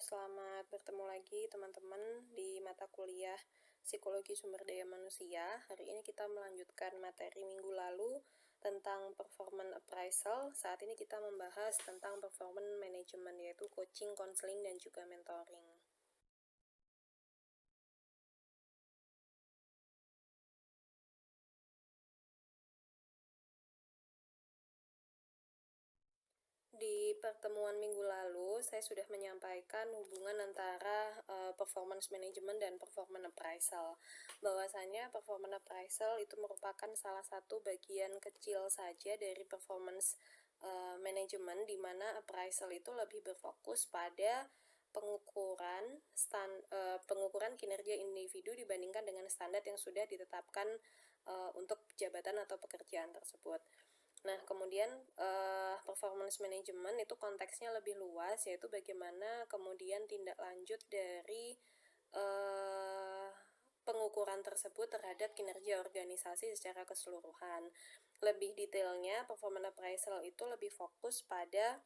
selamat bertemu lagi teman-teman di mata kuliah Psikologi Sumber Daya Manusia. Hari ini kita melanjutkan materi minggu lalu tentang performance appraisal. Saat ini kita membahas tentang performance management, yaitu coaching, counseling, dan juga mentoring. Di pertemuan minggu lalu, saya sudah menyampaikan hubungan antara performance management dan performance appraisal. Bahwasanya performance appraisal itu merupakan salah satu bagian kecil saja dari performance management, di mana appraisal itu lebih berfokus pada pengukuran kinerja individu dibandingkan dengan standar yang sudah ditetapkan untuk jabatan atau pekerjaan tersebut. Nah, kemudian performance management itu konteksnya lebih luas, yaitu bagaimana kemudian tindak lanjut dari pengukuran tersebut terhadap kinerja organisasi secara keseluruhan. Lebih detailnya, performance appraisal itu lebih fokus pada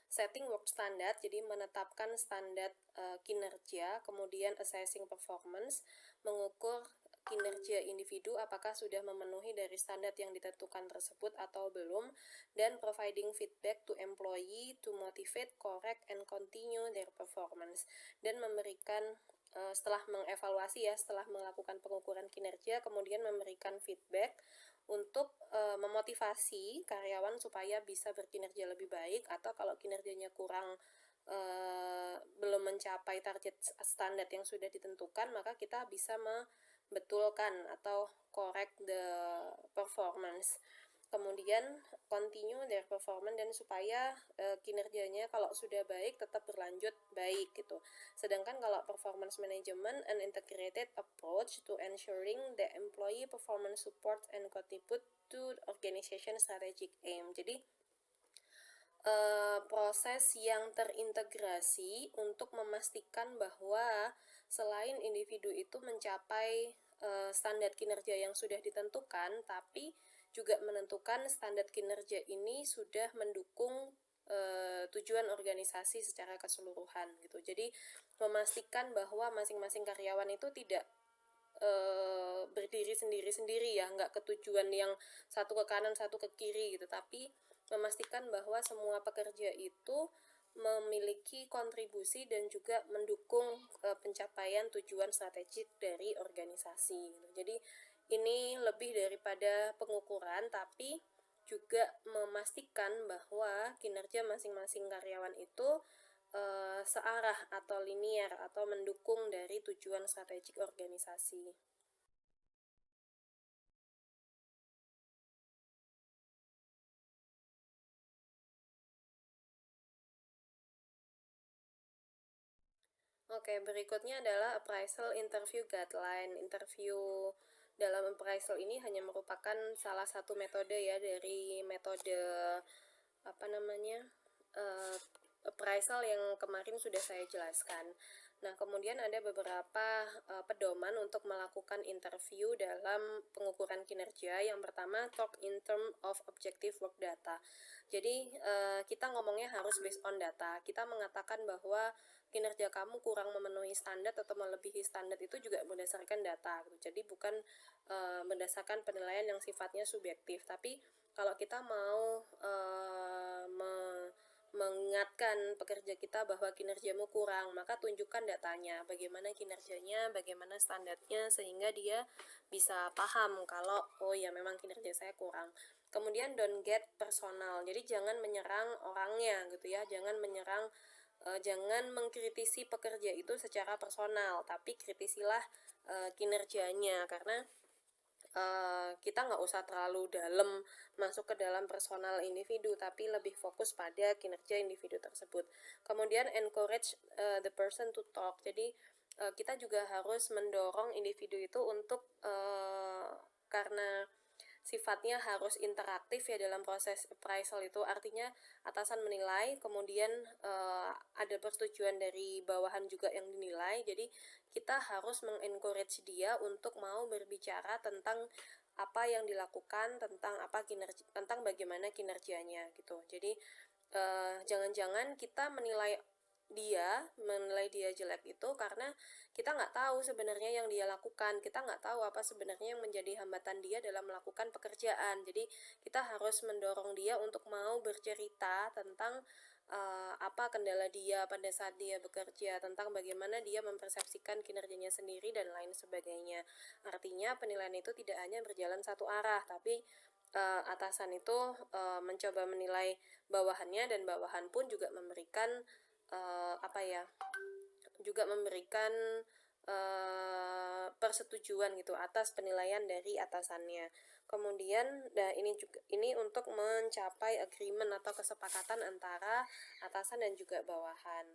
setting work standard, jadi menetapkan standar kinerja, kemudian assessing performance, mengukur kinerja individu apakah sudah memenuhi dari standar yang ditentukan tersebut atau belum, dan providing feedback to employee to motivate, correct, and continue their performance, dan memberikan setelah mengevaluasi setelah melakukan pengukuran kinerja, kemudian memberikan feedback untuk memotivasi karyawan supaya bisa berkinerja lebih baik, atau kalau kinerjanya kurang belum mencapai target standar yang sudah ditentukan, maka kita bisa membetulkan atau correct the performance. Kemudian continue their performance, dan supaya kinerjanya kalau sudah baik tetap berlanjut baik gitu. Sedangkan kalau performance management, an integrated approach to ensuring the employee performance support and contribute to organization strategic aim. Jadi proses yang terintegrasi untuk memastikan bahwa selain individu itu mencapai standar kinerja yang sudah ditentukan, tapi juga menentukan standar kinerja ini sudah mendukung tujuan organisasi secara keseluruhan gitu. Jadi memastikan bahwa masing-masing karyawan itu tidak berdiri sendiri-sendiri nggak ke tujuan yang satu ke kanan satu ke kiri gitu, tapi memastikan bahwa semua pekerja itu memiliki kontribusi dan juga mendukung pencapaian tujuan strategik dari organisasi gitu. Jadi ini lebih daripada pengukuran, tapi juga memastikan bahwa kinerja masing-masing karyawan itu searah atau linier atau mendukung dari tujuan strategik organisasi. Oke, berikutnya adalah appraisal interview guideline. Interview dalam appraisal ini hanya merupakan salah satu metode dari metode appraisal yang kemarin sudah saya jelaskan. Nah, kemudian ada beberapa pedoman untuk melakukan interview dalam pengukuran kinerja. Yang pertama, talk in term of objective work data. Jadi kita ngomongnya harus based on data. Kita mengatakan bahwa kinerja kamu kurang memenuhi standar atau melebihi standar itu juga berdasarkan data gitu. Jadi bukan berdasarkan penilaian yang sifatnya subjektif. Tapi kalau kita mau mengingatkan pekerja kita bahwa kinerjamu kurang, maka tunjukkan datanya, bagaimana kinerjanya, bagaimana standarnya, sehingga dia bisa paham kalau oh ya memang kinerja saya kurang. Kemudian don't get personal, jadi jangan menyerang orangnya gitu ya, jangan mengkritisi pekerja itu secara personal, tapi kritisilah kinerjanya, karena kita nggak usah terlalu dalam masuk ke dalam personal individu, tapi lebih fokus pada kinerja individu tersebut. Kemudian encourage the person to talk, jadi kita juga harus mendorong individu itu untuk karena sifatnya harus interaktif dalam proses appraisal itu, artinya atasan menilai, kemudian ada persetujuan dari bawahan juga yang dinilai, jadi kita harus mengencourage dia untuk mau berbicara tentang apa yang dilakukan, tentang bagaimana kinerjanya gitu. Jadi jangan-jangan kita menilai menilai dia jelek itu karena kita nggak tahu sebenarnya yang dia lakukan, kita nggak tahu apa sebenarnya yang menjadi hambatan dia dalam melakukan pekerjaan. Jadi kita harus mendorong dia untuk mau bercerita tentang apa kendala dia pada saat dia bekerja, tentang bagaimana dia mempersepsikan kinerjanya sendiri dan lain sebagainya. Artinya penilaian itu tidak hanya berjalan satu arah, tapi atasan itu mencoba menilai bawahannya, dan bawahan pun juga memberikan juga memberikan persetujuan gitu atas penilaian dari atasannya. Kemudian, ini untuk mencapai agreement atau kesepakatan antara atasan dan juga bawahan.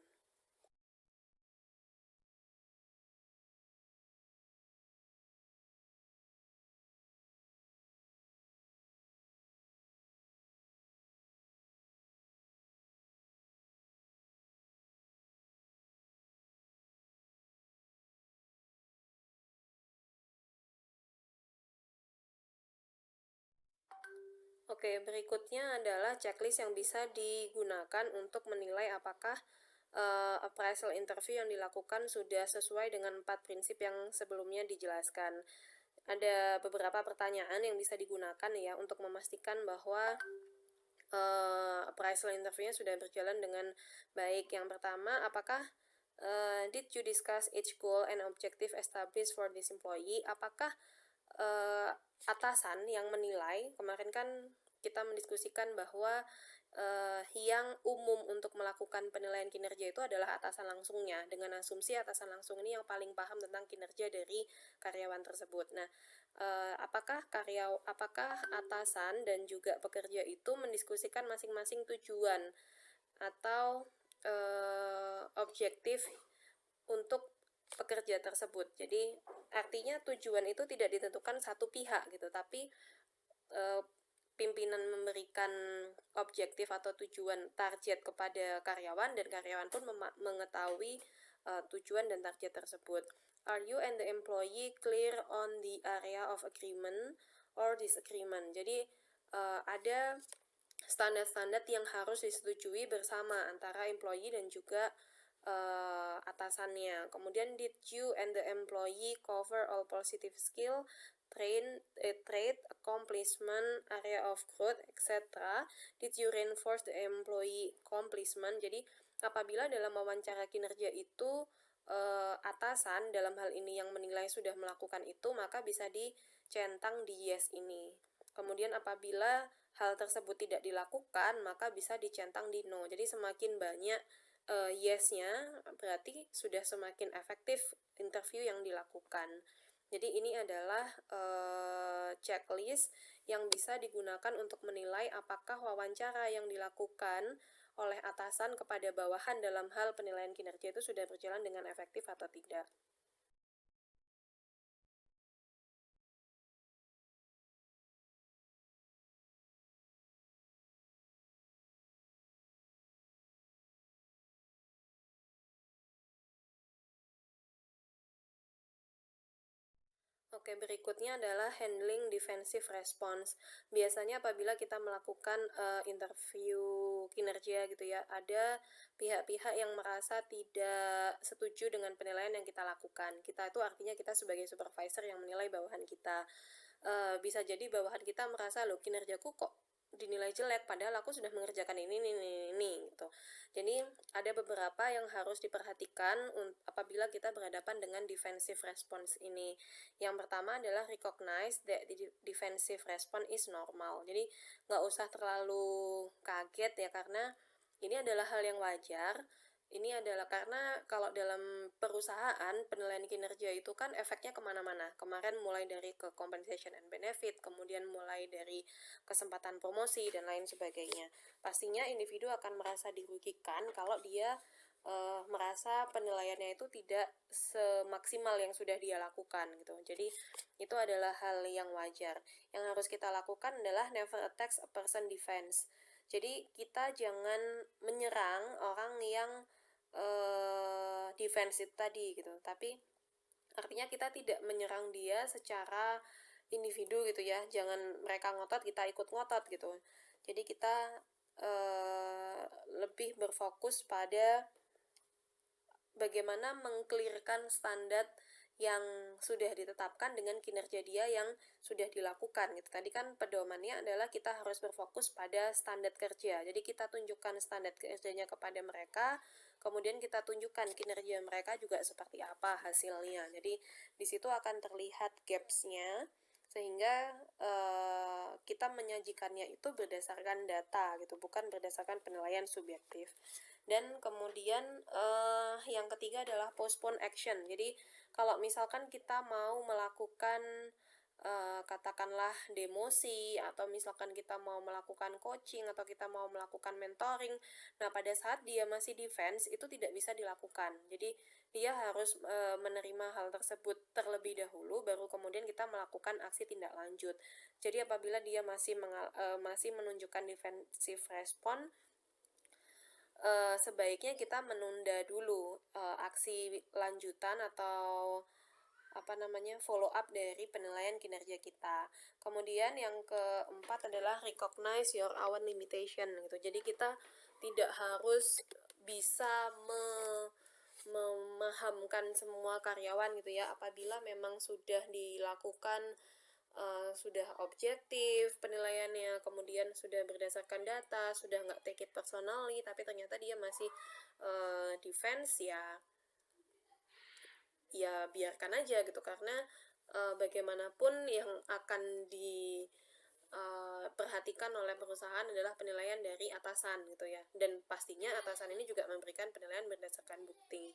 Oke, berikutnya adalah checklist yang bisa digunakan untuk menilai apakah appraisal interview yang dilakukan sudah sesuai dengan 4 prinsip yang sebelumnya dijelaskan. Ada beberapa pertanyaan yang bisa digunakan ya untuk memastikan bahwa appraisal interviewnya sudah berjalan dengan baik. Yang pertama, apakah did you discuss each goal and objective established for this employee? Apakah atasan yang menilai, kemarin kan kita mendiskusikan bahwa yang umum untuk melakukan penilaian kinerja itu adalah atasan langsungnya, dengan asumsi atasan langsung ini yang paling paham tentang kinerja dari karyawan tersebut. Nah, apakah atasan dan juga pekerja itu mendiskusikan masing-masing tujuan atau objektif untuk pekerja tersebut. Jadi artinya tujuan itu tidak ditentukan satu pihak gitu, tapi pimpinan memberikan objektif atau tujuan target kepada karyawan, dan karyawan pun mengetahui tujuan dan target tersebut. Are you and the employee clear on the area of agreement or disagreement? Jadi ada standar-standar yang harus disetujui bersama antara employee dan juga atasannya. Kemudian, did you and the employee cover all positive skill, trait, accomplishment, area of growth, etc. Did you reinforce the employee accomplishment? Jadi apabila dalam wawancara kinerja itu atasan dalam hal ini yang menilai sudah melakukan itu, maka bisa dicentang di yes ini. Kemudian apabila hal tersebut tidak dilakukan, maka bisa dicentang di no. Jadi semakin banyak yes-nya, berarti sudah semakin efektif interview yang dilakukan. Jadi ini adalah checklist yang bisa digunakan untuk menilai apakah wawancara yang dilakukan oleh atasan kepada bawahan dalam hal penilaian kinerja itu sudah berjalan dengan efektif atau tidak. Oke, berikutnya adalah handling defensive response. Biasanya apabila kita melakukan interview kinerja gitu ya, ada pihak-pihak yang merasa tidak setuju dengan penilaian yang kita lakukan. Kita itu artinya kita sebagai supervisor yang menilai bawahan kita. Bisa jadi bawahan kita merasa, loh kinerjaku kok dinilai jelek padahal aku sudah mengerjakan ini gitu. Jadi ada beberapa yang harus diperhatikan apabila kita berhadapan dengan defensive response ini. Yang pertama adalah recognize that the defensive response is normal. Jadi nggak usah terlalu kaget ya, karena ini adalah hal yang wajar. Ini adalah karena kalau dalam perusahaan penilaian kinerja itu kan efeknya kemana-mana. Kemarin mulai dari ke compensation and benefit, kemudian mulai dari kesempatan promosi dan lain sebagainya. Pastinya individu akan merasa dirugikan kalau dia merasa penilaiannya itu tidak semaksimal yang sudah dia lakukan gitu. Jadi itu adalah hal yang wajar. Yang harus kita lakukan adalah never attack a person defense. Jadi kita jangan menyerang orang yang defensive tadi gitu, tapi artinya kita tidak menyerang dia secara individu gitu ya, jangan mereka ngotot kita ikut ngotot gitu. Jadi kita lebih berfokus pada bagaimana mengklirkan standar yang sudah ditetapkan dengan kinerja dia yang sudah dilakukan gitu. Tadi kan pedomannya adalah kita harus berfokus pada standar kerja. Jadi kita tunjukkan standar kerjanya kepada mereka, kemudian kita tunjukkan kinerja mereka juga seperti apa hasilnya. Jadi di situ akan terlihat gaps-nya, sehingga kita menyajikannya itu berdasarkan data gitu, bukan berdasarkan penilaian subjektif. Dan kemudian yang ketiga adalah postpone action. Jadi kalau misalkan kita mau melakukan katakanlah demosi, atau misalkan kita mau melakukan coaching, atau kita mau melakukan mentoring, nah pada saat dia masih defense itu tidak bisa dilakukan. Jadi dia harus menerima hal tersebut terlebih dahulu, baru kemudian kita melakukan aksi tindak lanjut. Jadi apabila dia masih menunjukkan defensive response, sebaiknya kita menunda dulu aksi lanjutan atau follow up dari penilaian kinerja kita. Kemudian yang keempat adalah recognize your own limitation gitu. Jadi kita tidak harus bisa memahamkan semua karyawan gitu ya. Apabila memang sudah dilakukan sudah objektif penilaiannya, kemudian sudah berdasarkan data, sudah nggak take it personally, tapi ternyata dia masih defense, ya biarkan aja gitu, karena bagaimanapun yang akan diperhatikan oleh perusahaan adalah penilaian dari atasan gitu ya, dan pastinya atasan ini juga memberikan penilaian berdasarkan bukti.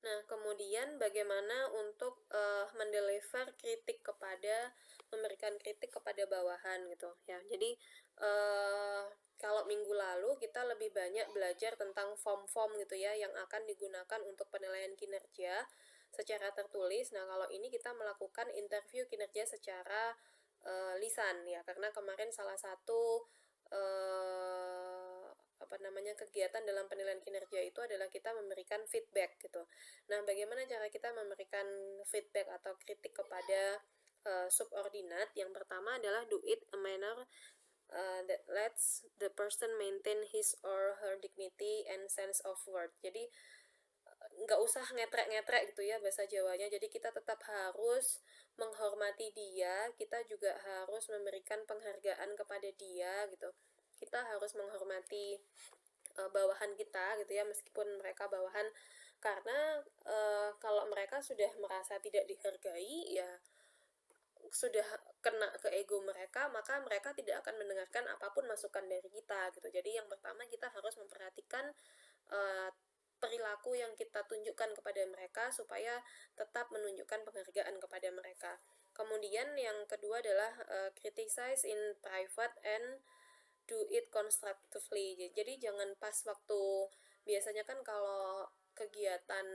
Nah, kemudian bagaimana untuk memberikan kritik kepada bawahan gitu ya. Jadi kalau minggu lalu kita lebih banyak belajar tentang form-form gitu ya yang akan digunakan untuk penilaian kinerja secara tertulis. Nah, kalau ini kita melakukan interview kinerja secara lisan ya, karena kemarin salah satu kegiatan dalam penilaian kinerja itu adalah kita memberikan feedback gitu. Nah, bagaimana cara kita memberikan feedback atau kritik kepada subordinat? Yang pertama adalah do it a manner that lets the person maintain his or her dignity and sense of worth. Jadi nggak usah ngetrek-ngetrek gitu ya bahasa Jawanya. Jadi kita tetap harus menghormati dia, kita juga harus memberikan penghargaan kepada dia gitu. Kita harus menghormati bawahan kita gitu ya, meskipun mereka bawahan, karena kalau mereka sudah merasa tidak dihargai, ya sudah kena ke ego mereka, maka mereka tidak akan mendengarkan apapun masukan dari kita gitu. Jadi yang pertama kita harus memperhatikan perilaku yang kita tunjukkan kepada mereka supaya tetap menunjukkan penghargaan kepada mereka. Kemudian yang kedua adalah criticize in private and do it constructively. Jadi jangan pas waktu, biasanya kan kalau kegiatan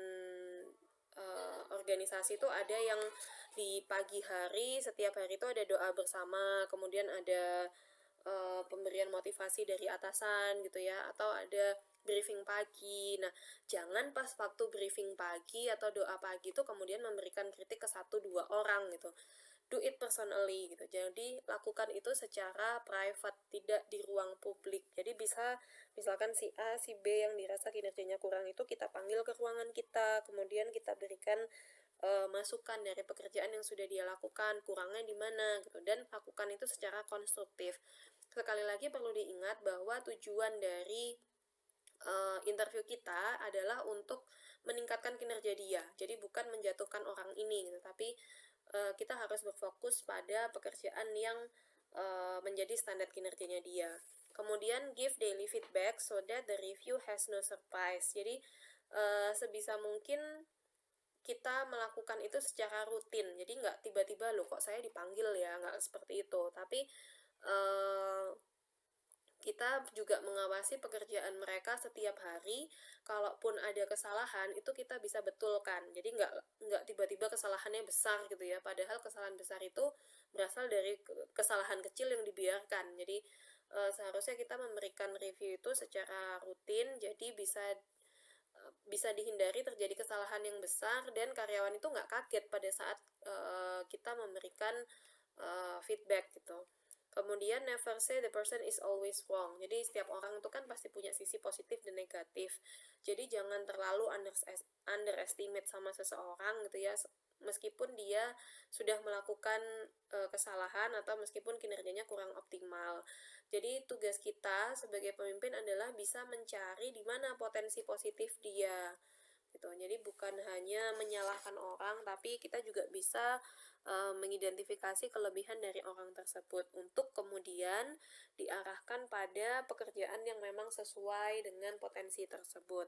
organisasi itu ada yang di pagi hari, setiap hari itu ada doa bersama, kemudian ada pemberian motivasi dari atasan gitu ya, atau ada briefing pagi. Nah, jangan pas waktu briefing pagi atau doa pagi itu kemudian memberikan kritik ke 1-2 orang gitu. Do it personally gitu. Jadi lakukan itu secara private, tidak di ruang publik. Jadi bisa misalkan si A, si B yang dirasa kinerjanya kurang itu kita panggil ke ruangan kita, kemudian kita berikan masukan dari pekerjaan yang sudah dia lakukan, kurangnya di mana gitu, dan lakukan itu secara konstruktif. Sekali lagi perlu diingat bahwa tujuan dari interview kita adalah untuk meningkatkan kinerja dia. Jadi bukan menjatuhkan orang ini gitu, tapi kita harus berfokus pada pekerjaan yang menjadi standar kinerjanya dia. Kemudian give daily feedback so that the review has no surprise. Jadi sebisa mungkin kita melakukan itu secara rutin, jadi nggak tiba-tiba loh kok saya dipanggil ya, nggak seperti itu, tapi kita juga mengawasi pekerjaan mereka setiap hari. Kalaupun ada kesalahan itu kita bisa betulkan, jadi nggak tiba-tiba kesalahannya besar gitu ya, padahal kesalahan besar itu berasal dari kesalahan kecil yang dibiarkan. Jadi seharusnya kita memberikan review itu secara rutin, jadi bisa dihindari terjadi kesalahan yang besar dan karyawan itu nggak kaget pada saat kita memberikan feedback gitu. Kemudian never say the person is always wrong. Jadi setiap orang itu kan pasti punya sisi positif dan negatif. Jadi jangan terlalu underestimate sama seseorang gitu ya. Meskipun dia sudah melakukan kesalahan atau meskipun kinerjanya kurang optimal. Jadi tugas kita sebagai pemimpin adalah bisa mencari di mana potensi positif dia gitu. Jadi bukan hanya menyalahkan orang, tapi kita juga bisa mengidentifikasi kelebihan dari orang tersebut untuk kemudian diarahkan pada pekerjaan yang memang sesuai dengan potensi tersebut.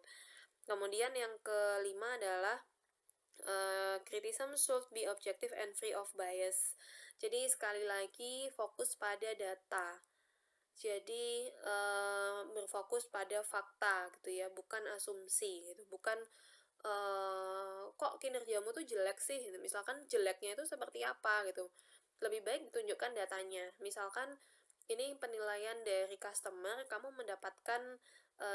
Kemudian yang kelima adalah criticism should be objective and free of bias. Jadi sekali lagi fokus pada data. Jadi berfokus pada fakta gitu ya, bukan asumsi gitu, bukan kok kinerjamu tuh jelek sih gitu. Misalkan jeleknya itu seperti apa gitu, lebih baik ditunjukkan datanya. Misalkan ini penilaian dari customer, kamu mendapatkan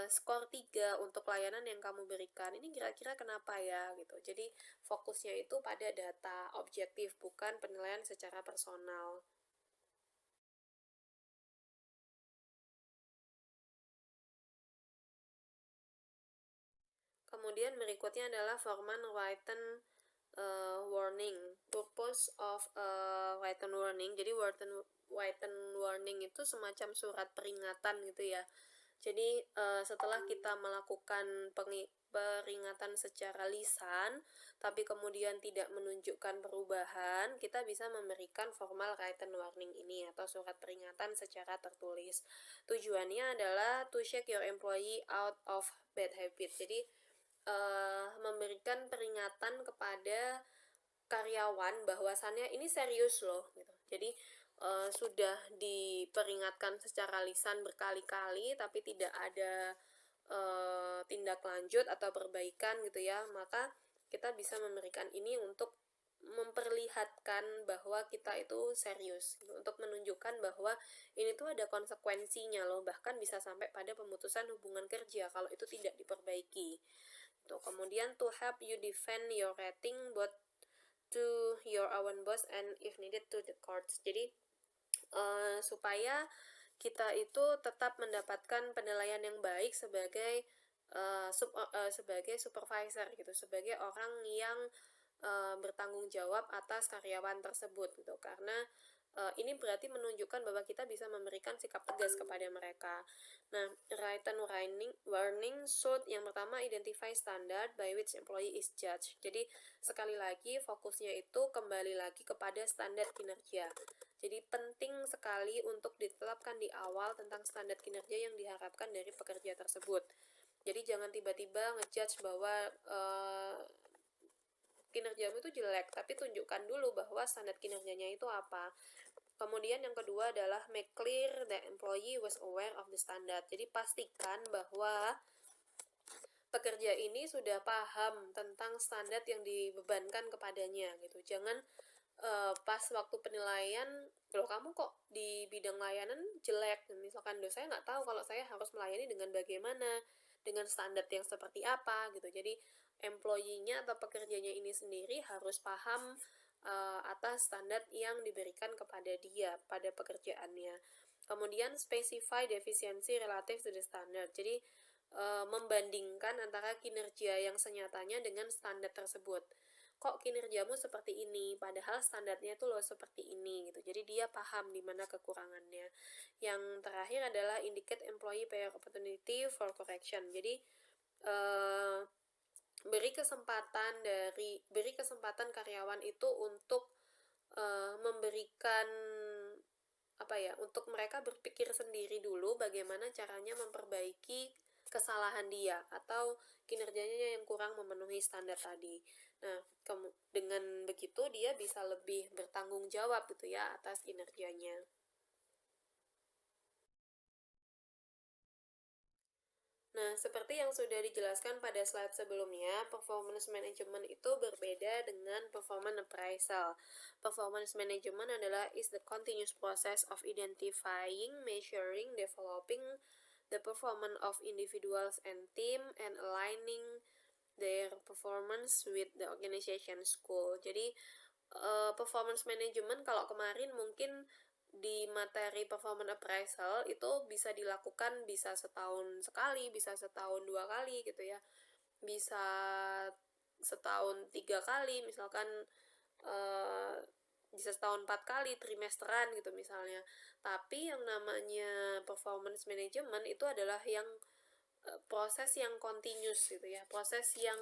skor 3 untuk layanan yang kamu berikan, ini kira-kira kenapa ya gitu. Jadi fokusnya itu pada data objektif, bukan penilaian secara personal. Kemudian berikutnya adalah Forman written warning. Purpose of written warning. Jadi written warning itu semacam surat peringatan gitu ya. Jadi setelah kita melakukan peringatan secara lisan, tapi kemudian tidak menunjukkan perubahan, kita bisa memberikan formal written warning ini atau surat peringatan secara tertulis. Tujuannya adalah to shake your employee out of bad habit. Jadi memberikan peringatan kepada karyawan bahwasannya ini serius loh gitu. Jadi sudah diperingatkan secara lisan berkali-kali tapi tidak ada tindak lanjut atau perbaikan gitu ya, maka kita bisa memberikan ini untuk memperlihatkan bahwa kita itu serius gitu, untuk menunjukkan bahwa ini tuh ada konsekuensinya loh, bahkan bisa sampai pada pemutusan hubungan kerja kalau itu tidak diperbaiki. Tuh, kemudian to help you defend your rating both to your own boss and if needed to the courts. Jadi supaya kita itu tetap mendapatkan penilaian yang baik sebagai sebagai supervisor gitu, sebagai orang yang bertanggung jawab atas karyawan tersebut gitu, karena ini berarti menunjukkan bahwa kita bisa memberikan sikap tegas kepada mereka. Nah, written warning should yang pertama identify standard by which employee is judged. Jadi sekali lagi fokusnya itu kembali lagi kepada standar kinerja. Jadi penting sekali untuk ditetapkan di awal tentang standar kinerja yang diharapkan dari pekerja tersebut. Jadi jangan tiba-tiba ngejudge bahwa kinerjamu itu jelek, tapi tunjukkan dulu bahwa standar kinerjanya itu apa. Kemudian yang kedua adalah make clear the employee was aware of the standard. Jadi pastikan bahwa pekerja ini sudah paham tentang standar yang dibebankan kepadanya gitu. Jangan pas waktu penilaian, loh kamu kok di bidang layanan jelek, misalkan saya nggak tahu kalau saya harus melayani dengan bagaimana, dengan standar yang seperti apa gitu. Jadi employee-nya atau pekerjanya ini sendiri harus paham atas standar yang diberikan kepada dia pada pekerjaannya. Kemudian specify deficiency relative to the standard. Jadi membandingkan antara kinerja yang senyatanya dengan standar tersebut. kok kinerjamu seperti ini, padahal standarnya tuh loh seperti ini gitu. Jadi dia paham di mana kekurangannya. Yang terakhir adalah indicate employee prior opportunity for correction. Jadi eh, beri kesempatan karyawan itu untuk memberikan apa ya, untuk mereka berpikir sendiri dulu bagaimana caranya memperbaiki kesalahan dia atau kinerjanya yang kurang memenuhi standar tadi. Nah, dengan begitu dia bisa lebih bertanggung jawab gitu ya atas kinerjanya. Nah, seperti yang sudah dijelaskan pada slide sebelumnya, performance management itu berbeda dengan performance appraisal. Performance management adalah is the continuous process of identifying, measuring, developing the performance of individuals and team and aligning their performance with the organization's goal. Jadi performance management kalau kemarin mungkin di materi performance appraisal itu bisa dilakukan bisa setahun sekali, bisa setahun 2 kali gitu ya, bisa setahun 3 kali, misalkan uh, bisa setahun 4 kali trimesteran gitu misalnya. Tapi yang namanya performance management itu adalah yang proses yang continuous gitu ya, proses yang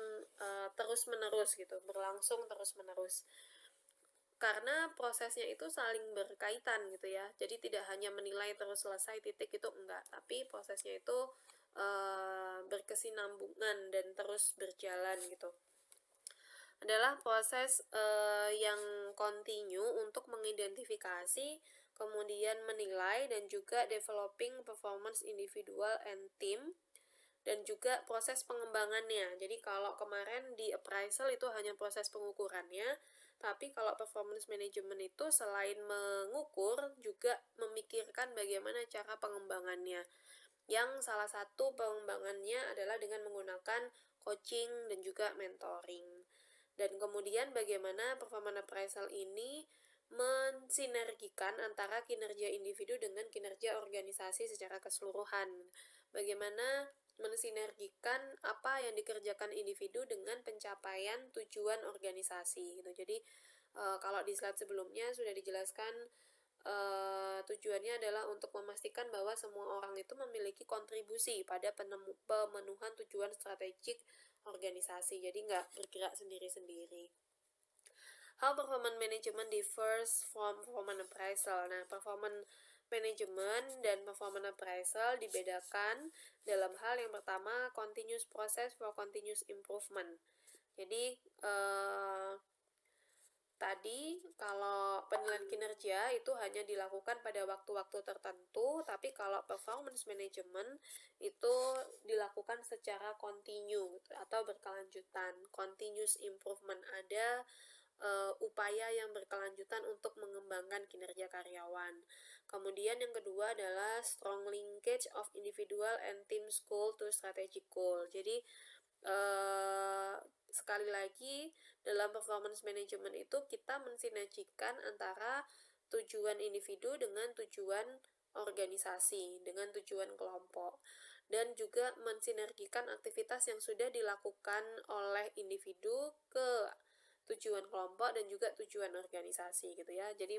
terus menerus gitu, berlangsung terus menerus, karena prosesnya itu saling berkaitan gitu ya. Jadi tidak hanya menilai terus selesai titik itu enggak, tapi prosesnya itu berkesinambungan dan terus berjalan gitu. Adalah proses yang continue untuk mengidentifikasi, kemudian menilai dan juga developing performance individual and team, dan juga proses pengembangannya. Jadi kalau kemarin di appraisal itu hanya proses pengukurannya, tapi kalau performance management itu selain mengukur juga memikirkan bagaimana cara pengembangannya. Yang salah satu pengembangannya adalah dengan menggunakan coaching dan juga mentoring. Dan kemudian bagaimana performance appraisal ini mensinergikan antara kinerja individu dengan kinerja organisasi secara keseluruhan. Bagaimana mensinergikan apa yang dikerjakan individu dengan pencapaian tujuan organisasi gitu. Jadi kalau di slide sebelumnya sudah dijelaskan, tujuannya adalah untuk memastikan bahwa semua orang itu memiliki kontribusi pada pemenuhan tujuan strategik organisasi. Jadi nggak bergerak sendiri-sendiri. How performance management differs from performance appraisal. Nah, performance management dan performance appraisal dibedakan dalam hal yang pertama, continuous process for continuous improvement. Jadi tadi kalau penilaian kinerja itu hanya dilakukan pada waktu-waktu tertentu, tapi kalau performance management itu dilakukan secara kontinu atau berkelanjutan. Continuous improvement, ada upaya yang berkelanjutan untuk mengembangkan kinerja karyawan. Kemudian yang kedua adalah strong linkage of individual and team's goal to strategic goal. Jadi sekali lagi dalam performance management itu kita mensinergikan antara tujuan individu dengan tujuan organisasi, dengan tujuan kelompok, dan juga mensinergikan aktivitas yang sudah dilakukan oleh individu ke tujuan kelompok dan juga tujuan organisasi gitu ya. Jadi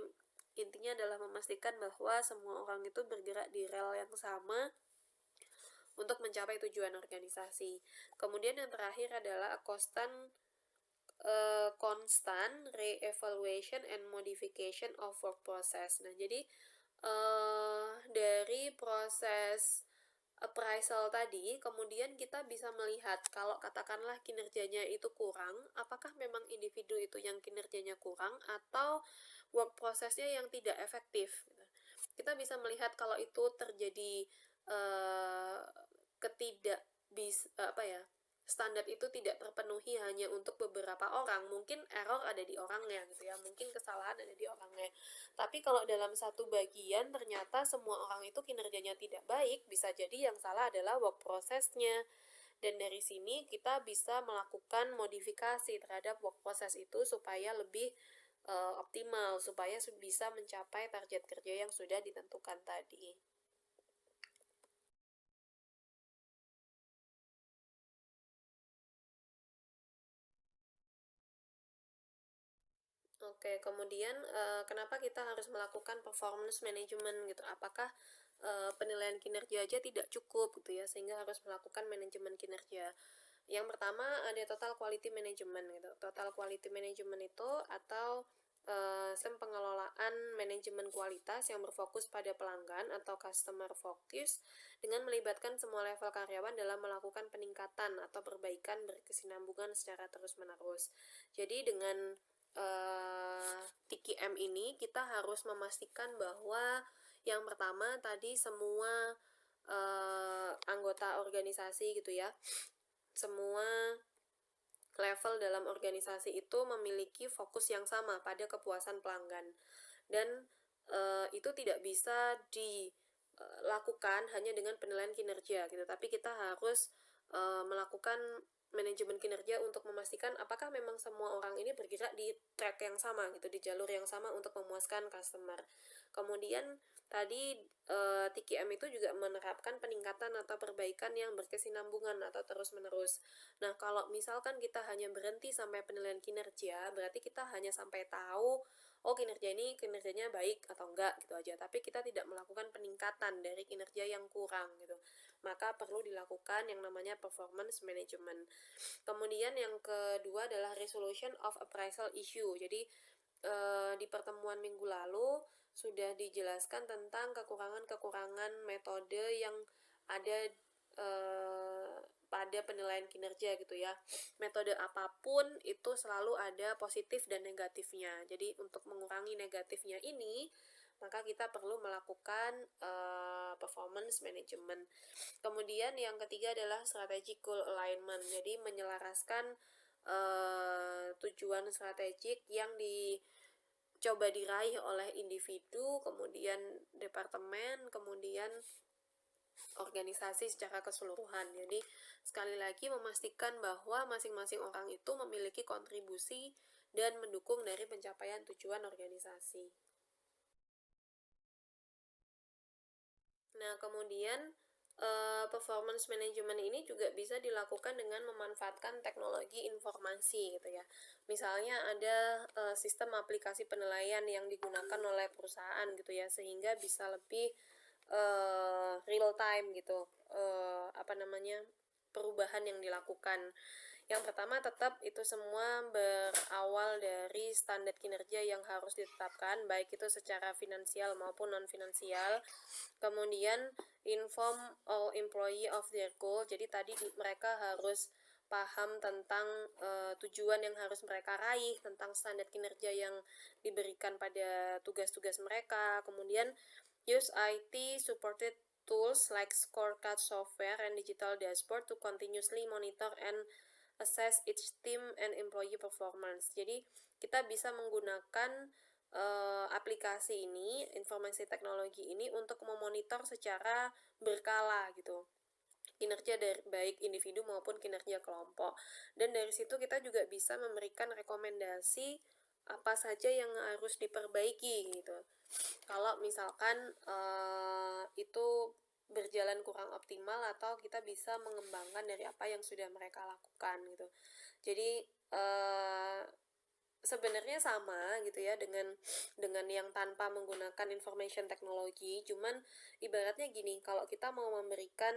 intinya adalah memastikan bahwa semua orang itu bergerak di rel yang sama untuk mencapai tujuan organisasi. Kemudian yang terakhir adalah constant re-evaluation and modification of work process. Nah, jadi dari proses appraisal tadi, kemudian kita bisa melihat kalau katakanlah kinerjanya itu kurang, apakah memang individu itu yang kinerjanya kurang atau work prosesnya yang tidak efektif. Kita bisa melihat kalau itu terjadi standar itu tidak terpenuhi hanya untuk beberapa orang, mungkin error ada di orangnya gitu ya, mungkin kesalahan ada di orangnya. Tapi kalau dalam satu bagian ternyata semua orang itu kinerjanya tidak baik, bisa jadi yang salah adalah work prosesnya. Dan dari sini kita bisa melakukan modifikasi terhadap work process itu supaya lebih optimal, supaya bisa mencapai target kerja yang sudah ditentukan tadi. Oke, kemudian kenapa kita harus melakukan performance management gitu? Apakah penilaian kinerja aja tidak cukup gitu ya, sehingga harus melakukan manajemen kinerja? Yang pertama ada total quality management gitu. Total quality management itu atau sistem pengelolaan manajemen kualitas yang berfokus pada pelanggan atau customer focus dengan melibatkan semua level karyawan dalam melakukan peningkatan atau perbaikan berkesinambungan secara terus-menerus. Jadi dengan TQM ini kita harus memastikan bahwa yang pertama tadi semua anggota organisasi gitu ya, semua level dalam organisasi itu memiliki fokus yang sama pada kepuasan pelanggan, dan itu tidak bisa dilakukan hanya dengan penilaian kinerja gitu, tapi kita harus melakukan manajemen kinerja untuk memastikan apakah memang semua orang ini bergerak di track yang sama gitu, di jalur yang sama untuk memuaskan customer. Kemudian tadi TQM itu juga menerapkan peningkatan atau perbaikan yang berkesinambungan atau terus-menerus. Nah, kalau misalkan kita hanya berhenti sampai penilaian kinerja, berarti kita hanya sampai tahu oh kinerjanya baik atau enggak gitu aja, tapi kita tidak melakukan peningkatan dari kinerja yang kurang gitu. Maka perlu dilakukan yang namanya performance management. Kemudian yang kedua adalah resolution of appraisal issue. Jadi di pertemuan minggu lalu sudah dijelaskan tentang kekurangan-kekurangan metode yang ada pada penilaian kinerja gitu ya. Metode apapun itu selalu ada positif dan negatifnya. Jadi untuk mengurangi negatifnya ini, maka kita perlu melakukan performance management. Kemudian yang ketiga adalah strategic goal alignment. Jadi menyelaraskan tujuan strategik yang dicoba diraih oleh individu, kemudian departemen, kemudian organisasi secara keseluruhan. Jadi sekali lagi memastikan bahwa masing-masing orang itu memiliki kontribusi dan mendukung dari pencapaian tujuan organisasi. Nah, kemudian performance management ini juga bisa dilakukan dengan memanfaatkan teknologi informasi gitu ya. Misalnya ada sistem aplikasi penilaian yang digunakan oleh perusahaan gitu ya, sehingga bisa lebih real time gitu, perubahan yang dilakukan. Yang pertama, tetap itu semua berawal dari standar kinerja yang harus ditetapkan, baik itu secara finansial maupun non-finansial. Kemudian inform all employee of their goal. Jadi tadi mereka harus paham tentang tujuan yang harus mereka raih, tentang standar kinerja yang diberikan pada tugas-tugas mereka. Kemudian use IT supported tools like scorecard software and digital dashboard to continuously monitor and assess each team and employee performance. Jadi kita bisa menggunakan aplikasi ini, informasi teknologi ini untuk memonitor secara berkala gitu kinerja dari baik individu maupun kinerja kelompok. Dan dari situ kita juga bisa memberikan rekomendasi apa saja yang harus diperbaiki gitu. Kalau misalkan itu berjalan kurang optimal, atau kita bisa mengembangkan dari apa yang sudah mereka lakukan gitu. Jadi sebenarnya sama gitu ya dengan yang tanpa menggunakan information technology. Cuman ibaratnya gini, kalau kita mau memberikan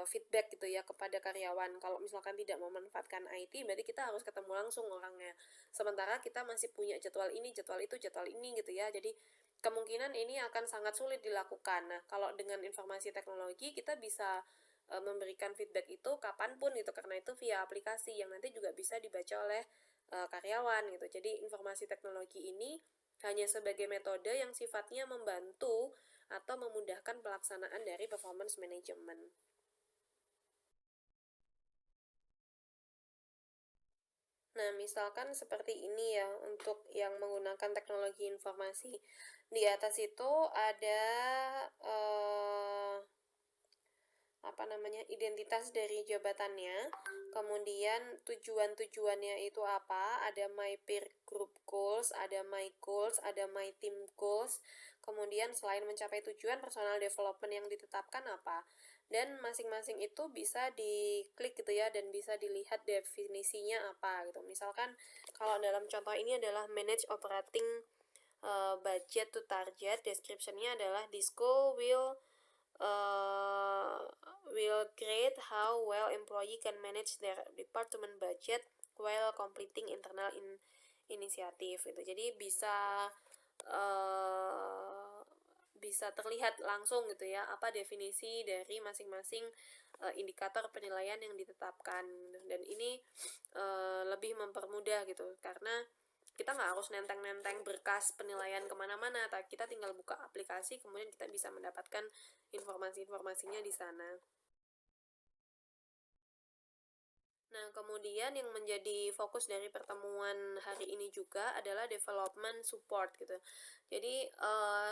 feedback gitu ya kepada karyawan, kalau misalkan tidak memanfaatkan IT, berarti kita harus ketemu langsung orangnya. Sementara kita masih punya jadwal ini, jadwal itu, jadwal ini gitu ya. Jadi kemungkinan ini akan sangat sulit dilakukan. Nah, kalau dengan informasi teknologi kita bisa memberikan feedback itu kapanpun gitu, karena itu via aplikasi yang nanti juga bisa dibaca oleh karyawan gitu. Jadi informasi teknologi ini hanya sebagai metode yang sifatnya membantu atau memudahkan pelaksanaan dari performance management. Nah, misalkan seperti ini ya, untuk yang menggunakan teknologi informasi. Di atas itu ada identitas dari jabatannya, kemudian tujuan-tujuannya itu apa, ada my peer group goals, ada my goals, ada my team goals. Kemudian selain mencapai tujuan, personal development yang ditetapkan apa. dan masing-masing itu bisa diklik gitu ya, dan bisa dilihat definisinya apa gitu. Misalkan kalau dalam contoh ini adalah manage operating budget to target, description-nya adalah this goal uh, will create how well employee can manage their department budget while completing internal initiative gitu. Jadi uh, bisa terlihat langsung gitu ya apa definisi dari masing-masing indikator penilaian yang ditetapkan gitu. Dan ini lebih mempermudah gitu karena kita nggak harus nenteng-nenteng berkas penilaian kemana-mana, tapi kita tinggal buka aplikasi kemudian kita bisa mendapatkan informasi-informasinya di sana. Nah, kemudian yang menjadi fokus dari pertemuan hari ini juga adalah development support gitu. Jadi,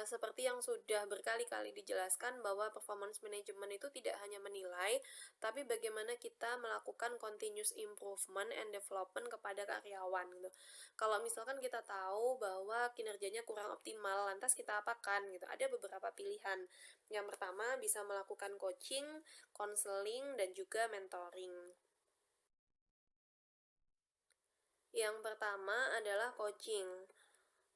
seperti yang sudah berkali-kali dijelaskan bahwa performance management itu tidak hanya menilai, tapi bagaimana kita melakukan continuous improvement and development kepada karyawan gitu. Kalau misalkan kita tahu bahwa kinerjanya kurang optimal, lantas kita apakan gitu. Ada beberapa pilihan. Yang pertama bisa melakukan coaching, counseling, dan juga mentoring. Yang pertama adalah coaching.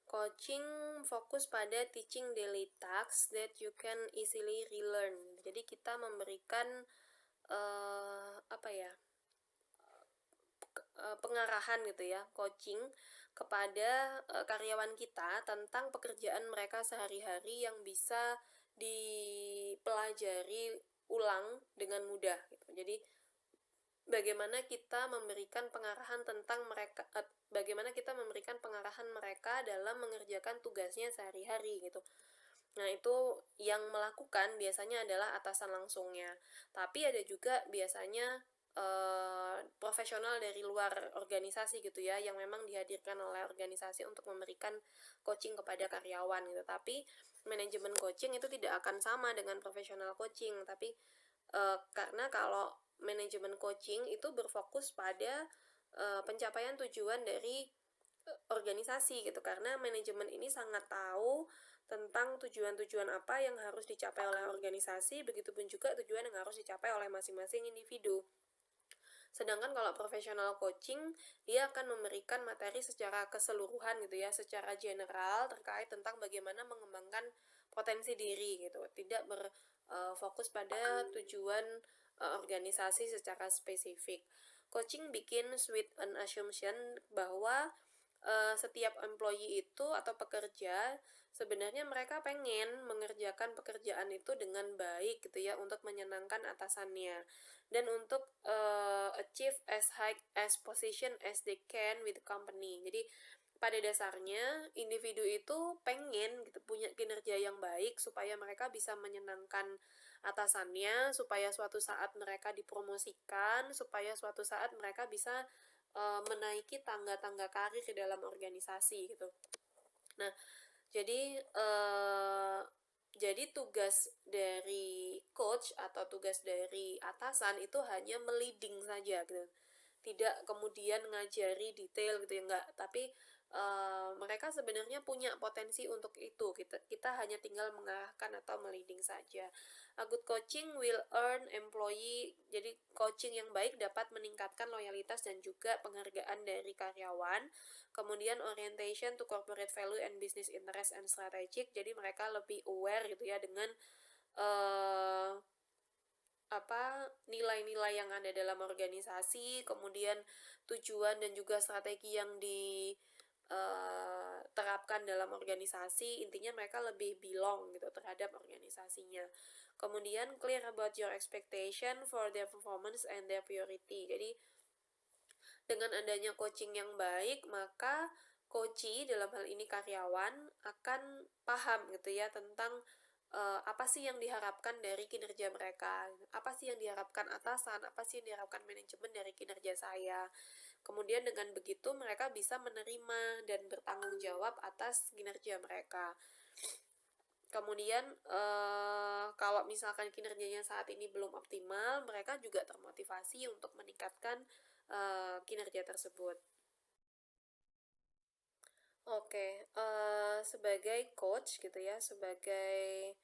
Coaching fokus pada teaching daily tasks that you can easily relearn. Jadi kita memberikan apa ya, pengarahan gitu ya, coaching kepada karyawan kita tentang pekerjaan mereka sehari-hari yang bisa dipelajari ulang dengan mudah gitu. Jadi bagaimana kita memberikan pengarahan tentang mereka, bagaimana kita memberikan pengarahan mereka dalam mengerjakan tugasnya sehari-hari gitu. Nah, itu yang melakukan biasanya adalah atasan langsungnya. Tapi ada juga biasanya profesional dari luar organisasi gitu ya, yang memang dihadirkan oleh organisasi untuk memberikan coaching kepada karyawan gitu. Tapi manajemen coaching itu tidak akan sama dengan profesional coaching, tapi karena kalau manajemen coaching itu berfokus pada pencapaian tujuan dari organisasi gitu, karena manajemen ini sangat tahu tentang tujuan-tujuan apa yang harus dicapai oleh organisasi, begitupun juga tujuan yang harus dicapai oleh masing-masing individu. Sedangkan kalau profesional coaching, dia akan memberikan materi secara keseluruhan gitu ya, secara general terkait tentang bagaimana mengembangkan potensi diri gitu, tidak berfokus pada tujuan organisasi secara spesifik. Coaching begins with an assumption bahwa setiap employee itu atau pekerja sebenarnya mereka pengen mengerjakan pekerjaan itu dengan baik gitu ya, untuk menyenangkan atasannya dan untuk achieve as high as position as they can with the company. Jadi pada dasarnya individu itu pengen gitu punya kinerja yang baik supaya mereka bisa menyenangkan atasannya, supaya suatu saat mereka dipromosikan, supaya suatu saat mereka bisa menaiki tangga-tangga karir di dalam organisasi gitu. Nah, jadi jadi tugas dari coach atau tugas dari atasan itu hanya meliding saja gitu, tidak kemudian ngajari detail gitu ya, enggak, tapi mereka sebenarnya punya potensi untuk itu, kita hanya tinggal mengarahkan atau meliding saja. A good coaching will earn employee, jadi coaching yang baik dapat meningkatkan loyalitas dan juga penghargaan dari karyawan. Kemudian orientation to corporate value and business interest and strategic, jadi mereka lebih aware gitu ya dengan nilai-nilai yang ada dalam organisasi, kemudian tujuan dan juga strategi yang diterapkan dalam organisasi. Intinya mereka lebih belong gitu terhadap organisasinya. Kemudian clear about your expectation for their performance and their priority. Jadi dengan adanya coaching yang baik, maka coachee dalam hal ini karyawan akan paham gitu ya tentang apa sih yang diharapkan dari kinerja mereka, apa sih yang diharapkan atasan, apa sih yang diharapkan manajemen dari kinerja saya. Kemudian dengan begitu mereka bisa menerima dan bertanggung jawab atas kinerja mereka. Kemudian kalau misalkan kinerjanya saat ini belum optimal, mereka juga termotivasi untuk meningkatkan kinerja tersebut. Oke, sebagai coach gitu ya, sebagai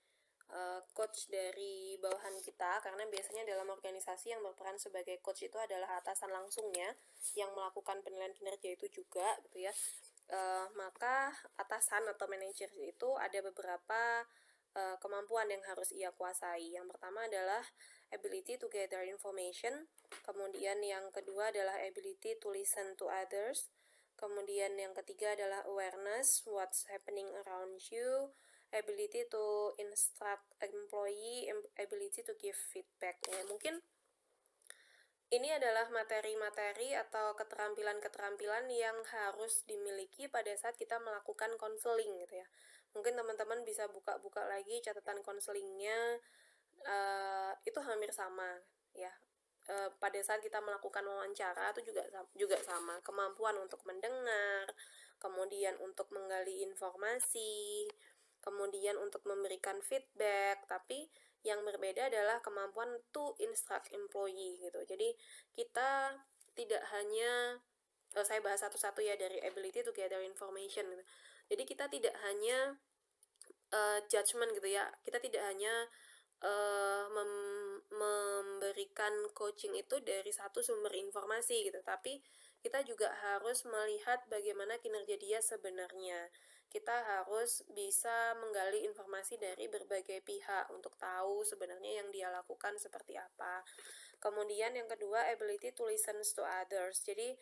coach dari bawahan kita, karena biasanya dalam organisasi yang berperan sebagai coach itu adalah atasan langsungnya yang melakukan penilaian kinerja itu juga gitu ya. Maka atasan atau manajer itu ada beberapa kemampuan yang harus ia kuasai. Yang pertama adalah ability to gather information, kemudian yang kedua adalah ability to listen to others, kemudian yang ketiga adalah awareness what's happening around you, ability to instruct employee, ability to give feedback. Ya, mungkin ini adalah materi-materi atau keterampilan-keterampilan yang harus dimiliki pada saat kita melakukan konseling gitu ya. Mungkin teman-teman bisa buka-buka lagi catatan konselingnya, itu hampir sama ya. Pada saat kita melakukan wawancara itu juga sama, kemampuan untuk mendengar, kemudian untuk menggali informasi, kemudian untuk memberikan feedback, tapi yang berbeda adalah kemampuan to instruct employee gitu. Jadi kita tidak hanya saya bahas satu-satu ya, dari ability to gather information gitu. Jadi kita tidak hanya judgment gitu ya. Kita tidak hanya memberikan coaching itu dari satu sumber informasi gitu, tapi kita juga harus melihat bagaimana kinerja dia sebenarnya. Kita harus bisa menggali informasi dari berbagai pihak untuk tahu sebenarnya yang dia lakukan seperti apa. Kemudian yang kedua, ability to listen to others. Jadi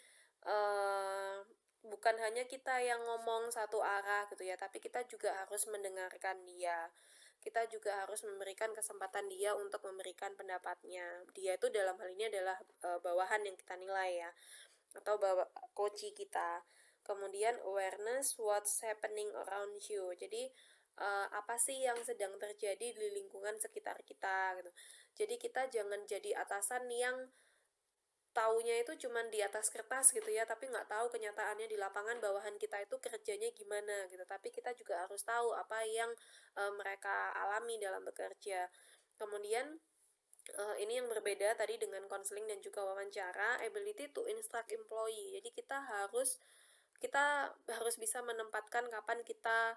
bukan hanya kita yang ngomong satu arah gitu ya, tapi kita juga harus mendengarkan dia. Kita juga harus memberikan kesempatan dia untuk memberikan pendapatnya. Dia itu dalam hal ini adalah bawahan yang kita nilai ya, atau coach kita. Kemudian awareness what's happening around you. Jadi apa sih yang sedang terjadi di lingkungan sekitar kita gitu. Jadi kita jangan jadi atasan yang taunya itu cuma di atas kertas gitu ya, tapi nggak tahu kenyataannya di lapangan bawahan kita itu kerjanya gimana gitu. Tapi kita juga harus tahu apa yang mereka alami dalam bekerja. Kemudian ini yang berbeda tadi dengan konseling dan juga wawancara, ability to instruct employee. Jadi kita harus bisa menempatkan kapan kita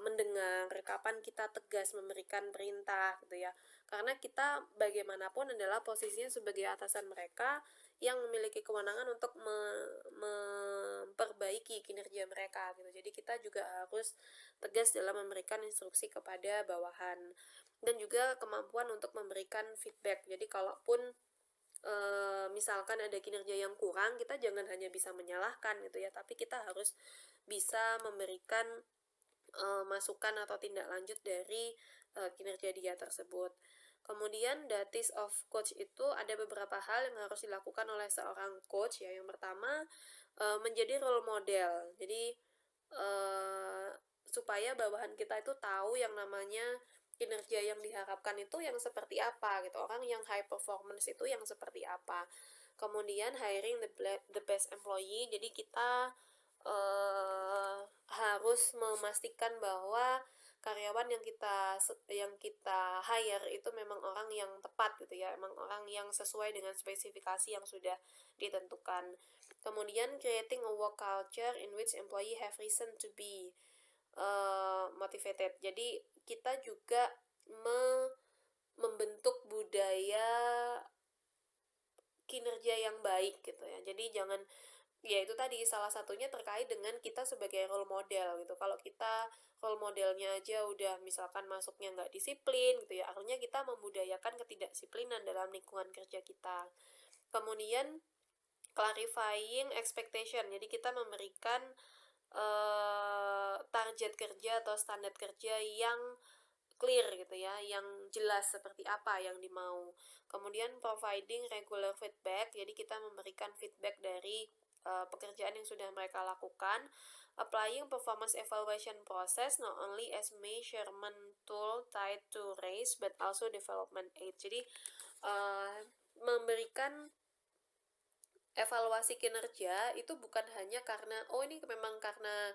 mendengar, kapan kita tegas memberikan perintah gitu ya. Karena kita bagaimanapun adalah posisinya sebagai atasan mereka yang memiliki kewenangan untuk memperbaiki kinerja mereka gitu. Jadi kita juga harus tegas dalam memberikan instruksi kepada bawahan, dan juga kemampuan untuk memberikan feedback. Jadi kalaupun misalkan ada kinerja yang kurang, kita jangan hanya bisa menyalahkan gitu ya, tapi kita harus bisa memberikan masukan atau tindak lanjut dari kinerja dia tersebut. Kemudian duties of coach itu ada beberapa hal yang harus dilakukan oleh seorang coach ya. Yang pertama, menjadi role model. Jadi supaya bawahan kita itu tahu yang namanya kinerja yang diharapkan itu yang seperti apa gitu. Orang yang high performance itu yang seperti apa. Kemudian hiring the best employee. Jadi kita harus memastikan bahwa karyawan yang kita hire itu memang orang yang tepat gitu ya, emang orang yang sesuai dengan spesifikasi yang sudah ditentukan. Kemudian creating a work culture in which employee have reason to be motivated. Jadi kita juga membentuk budaya kinerja yang baik gitu ya. Jadi jangan, ya itu tadi salah satunya terkait dengan kita sebagai role model gitu. Kalau kita role modelnya aja udah misalkan masuknya nggak disiplin gitu ya, artinya kita membudayakan ketidakdisiplinan dalam lingkungan kerja kita. Kemudian clarifying expectation, jadi kita memberikan target kerja atau standar kerja yang clear gitu ya, yang jelas seperti apa yang dimau. Kemudian providing regular feedback, jadi kita memberikan feedback dari pekerjaan yang sudah mereka lakukan. Applying performance evaluation process not only as measurement tool tied to race but also development aid. Jadi memberikan evaluasi kinerja itu bukan hanya karena ini memang karena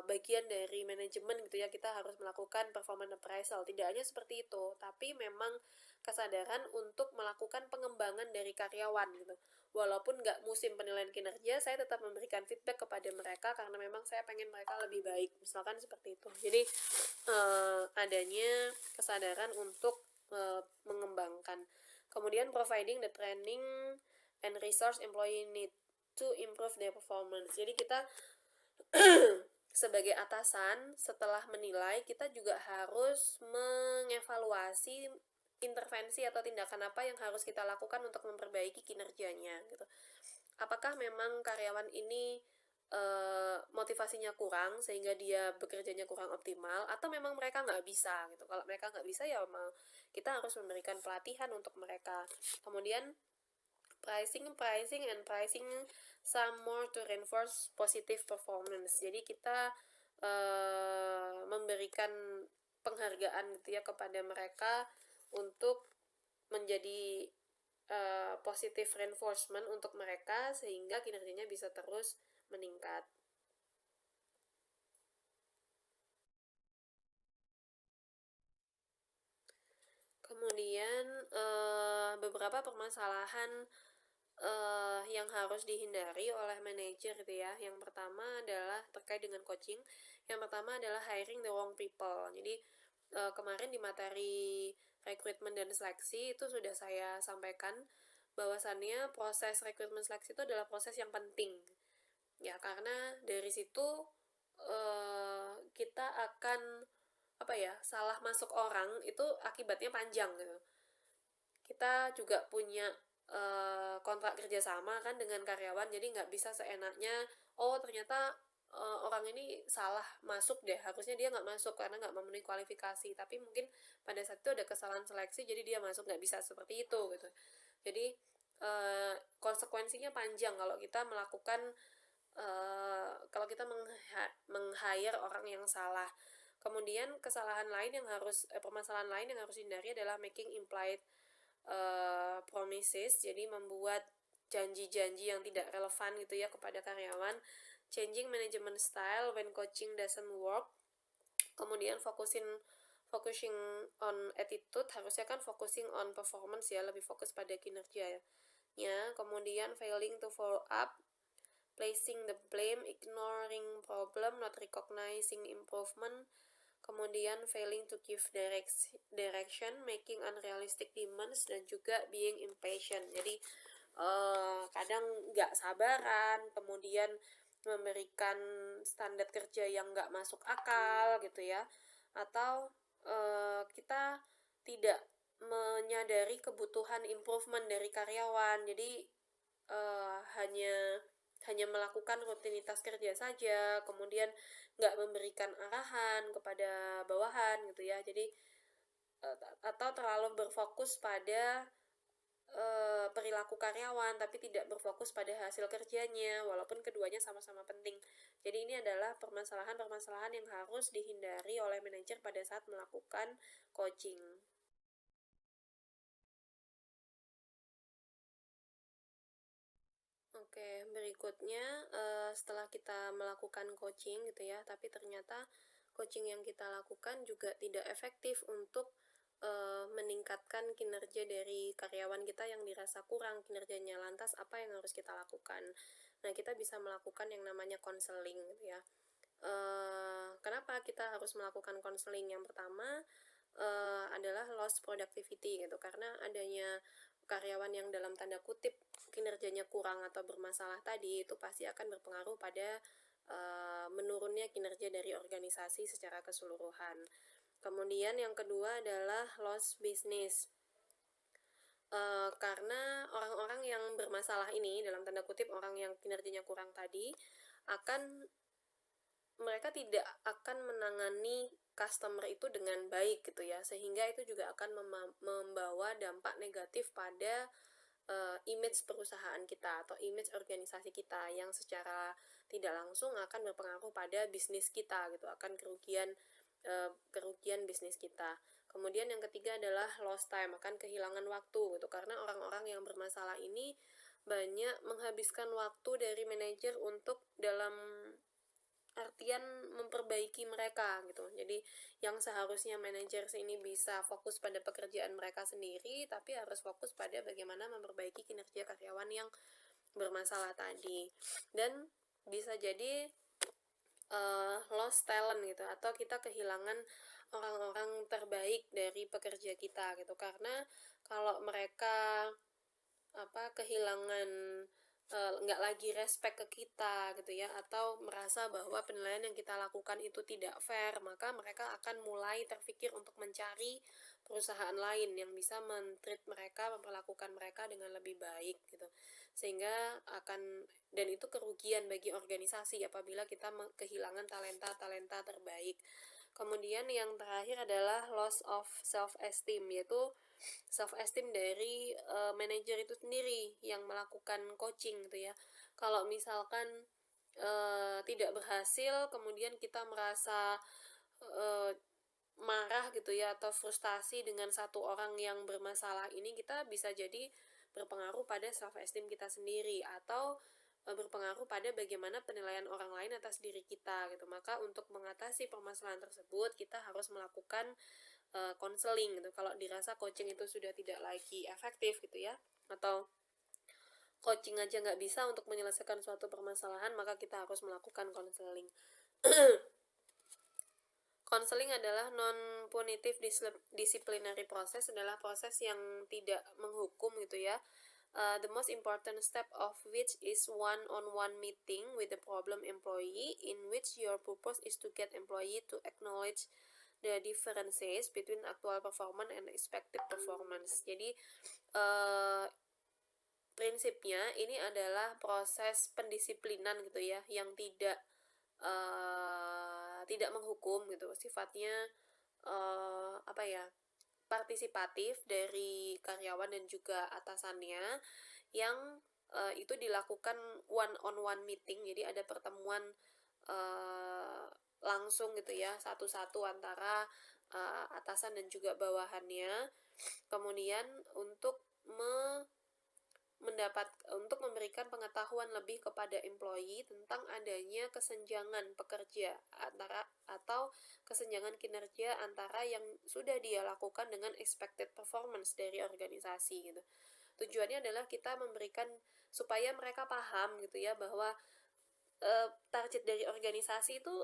bagian dari manajemen gitu ya, kita harus melakukan performance appraisal. Tidak hanya seperti itu, tapi memang kesadaran untuk melakukan pengembangan dari karyawan gitu. Walaupun nggak musim penilaian kinerja, saya tetap memberikan feedback kepada mereka karena memang saya pengen mereka lebih baik, misalkan seperti itu. Jadi adanya kesadaran untuk mengembangkan. Kemudian providing the training and resource employee need to improve their performance. Jadi kita sebagai atasan setelah menilai, kita juga harus mengevaluasi intervensi atau tindakan apa yang harus kita lakukan untuk memperbaiki kinerjanya gitu. Apakah memang karyawan ini motivasinya kurang sehingga dia bekerjanya kurang optimal, atau memang mereka nggak bisa gitu. Kalau mereka nggak bisa ya kita harus memberikan pelatihan untuk mereka. Kemudian pricing some more to reinforce positive performance. Jadi kita memberikan penghargaan gitu ya kepada mereka untuk menjadi positive reinforcement untuk mereka sehingga kinerjanya bisa terus meningkat. Kemudian beberapa permasalahan yang harus dihindari oleh manajer gitu ya. Yang pertama adalah terkait dengan coaching. Yang pertama adalah hiring the wrong people. Jadi kemarin di materi rekrutmen dan seleksi itu sudah saya sampaikan bahwasannya proses rekrutmen seleksi itu adalah proses yang penting. Ya, karena dari situ kita akan salah masuk orang itu akibatnya panjang gitu. Kita juga punya kontrak kerjasama kan dengan karyawan, jadi nggak bisa seenaknya ternyata orang ini salah masuk deh, harusnya dia nggak masuk karena nggak memenuhi kualifikasi, tapi mungkin pada saat itu ada kesalahan seleksi jadi dia masuk, nggak bisa seperti itu gitu. Jadi konsekuensinya panjang kalau kita melakukan kalau kita meng-hire orang yang salah. Kemudian kesalahan lain yang harus permasalahan lain yang harus dihindari adalah making implied promises, jadi membuat janji-janji yang tidak relevan gitu ya kepada karyawan. Changing management style when coaching doesn't work. Kemudian focusing on attitude, harusnya kan focusing on performance ya, lebih fokus pada kinerja ya. Kemudian failing to follow up, placing the blame, ignoring problem, not recognizing improvement. Kemudian failing to give direction, making unrealistic demands, dan juga being impatient. Jadi kadang nggak sabaran, kemudian memberikan standar kerja yang nggak masuk akal gitu ya, atau kita tidak menyadari kebutuhan improvement dari karyawan. Jadi hanya melakukan rutinitas kerja saja, kemudian nggak memberikan arahan kepada bawahan gitu ya. Jadi atau terlalu berfokus pada perilaku karyawan tapi tidak berfokus pada hasil kerjanya, walaupun keduanya sama-sama penting. Jadi ini adalah permasalahan-permasalahan yang harus dihindari oleh manajer pada saat melakukan coaching. Oke, berikutnya setelah kita melakukan coaching gitu ya, tapi ternyata coaching yang kita lakukan juga tidak efektif untuk meningkatkan kinerja dari karyawan kita yang dirasa kurang kinerjanya. Lantas apa yang harus kita lakukan? Nah, kita bisa melakukan yang namanya konseling gitu ya. Kenapa kita harus melakukan konseling? Yang pertama adalah lost productivity gitu, karena adanya karyawan yang dalam tanda kutip kinerjanya kurang atau bermasalah tadi, itu pasti akan berpengaruh pada menurunnya kinerja dari organisasi secara keseluruhan. Kemudian yang kedua adalah lost business. Karena orang-orang yang bermasalah ini, dalam tanda kutip orang yang kinerjanya kurang tadi, mereka tidak akan menangani customer itu dengan baik gitu ya, sehingga itu juga akan membawa dampak negatif pada image perusahaan kita atau image organisasi kita, yang secara tidak langsung akan berpengaruh pada bisnis kita gitu, akan kerugian bisnis kita. Kemudian yang ketiga adalah lost time, akan kehilangan waktu gitu, karena orang-orang yang bermasalah ini banyak menghabiskan waktu dari manajer untuk dalam artian memperbaiki mereka gitu. Jadi yang seharusnya manajer ini bisa fokus pada pekerjaan mereka sendiri, tapi harus fokus pada bagaimana memperbaiki kinerja karyawan yang bermasalah tadi. Dan bisa jadi lost talent gitu, atau kita kehilangan orang-orang terbaik dari pekerja kita gitu, karena kalau mereka kehilangan nggak lagi respect ke kita gitu ya, atau merasa bahwa penilaian yang kita lakukan itu tidak fair, maka mereka akan mulai terpikir untuk mencari perusahaan lain yang bisa men-treat mereka, memperlakukan mereka dengan lebih baik gitu, sehingga dan itu kerugian bagi organisasi apabila kita kehilangan talenta-talenta terbaik. Kemudian yang terakhir adalah loss of self esteem, yaitu self esteem dari manajer itu sendiri yang melakukan coaching gitu ya. Kalau misalkan tidak berhasil, kemudian kita merasa e, marah gitu ya, atau frustasi dengan satu orang yang bermasalah ini, kita bisa jadi berpengaruh pada self esteem kita sendiri, atau berpengaruh pada bagaimana penilaian orang lain atas diri kita gitu. Maka untuk mengatasi permasalahan tersebut, kita harus melakukan konseling gitu. Kalau dirasa coaching itu sudah tidak lagi efektif gitu ya, atau coaching aja nggak bisa untuk menyelesaikan suatu permasalahan, maka kita harus melakukan konseling. Konseling adalah non-punitive disciplinary process, adalah proses yang tidak menghukum gitu ya. The most important step of which is one-on-one meeting with the problem employee, in which your purpose is to get employee to acknowledge the differences between actual performance and expected performance. Jadi prinsipnya ini adalah proses pendisiplinan gitu ya, yang tidak menghukum gitu, sifatnya partisipatif dari karyawan dan juga atasannya, yang itu dilakukan one on one meeting. Jadi ada pertemuan langsung gitu ya, satu-satu antara atasan dan juga bawahannya. Kemudian untuk untuk memberikan pengetahuan lebih kepada employee tentang adanya kesenjangan pekerja atau kesenjangan kinerja antara yang sudah dia lakukan dengan expected performance dari organisasi gitu. Tujuannya adalah kita memberikan supaya mereka paham gitu ya, bahwa target dari organisasi itu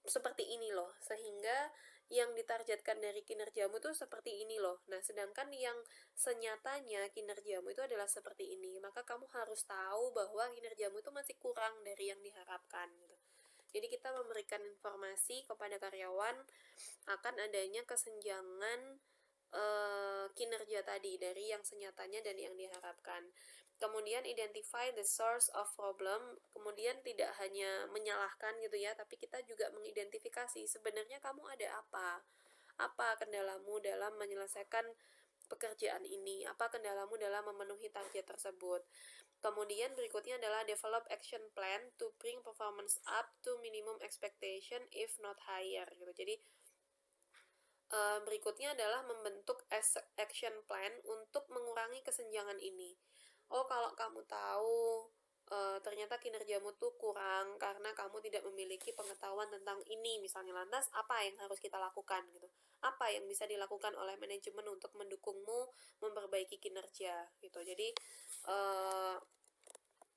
seperti ini loh, sehingga yang ditargetkan dari kinerjamu itu seperti ini loh. Nah, sedangkan yang senyatanya kinerjamu itu adalah seperti ini, maka kamu harus tahu bahwa kinerjamu itu masih kurang dari yang diharapkan gitu. Jadi kita memberikan informasi kepada karyawan akan adanya kesenjangan kinerja tadi dari yang senyatanya dan yang diharapkan. Kemudian identify the source of problem. Kemudian tidak hanya menyalahkan gitu ya, tapi kita juga mengidentifikasi sebenarnya kamu ada apa kendalamu dalam menyelesaikan pekerjaan ini, apa kendalamu dalam memenuhi target tersebut. Kemudian berikutnya adalah develop action plan to bring performance up to minimum expectation if not higher gitu. Jadi berikutnya adalah membentuk action plan untuk mengurangi kesenjangan ini. Oh, kalau kamu tahu ternyata kinerjamu tuh kurang karena kamu tidak memiliki pengetahuan tentang ini misalnya, lantas apa yang harus kita lakukan gitu, apa yang bisa dilakukan oleh manajemen untuk mendukungmu memperbaiki kinerja gitu. Jadi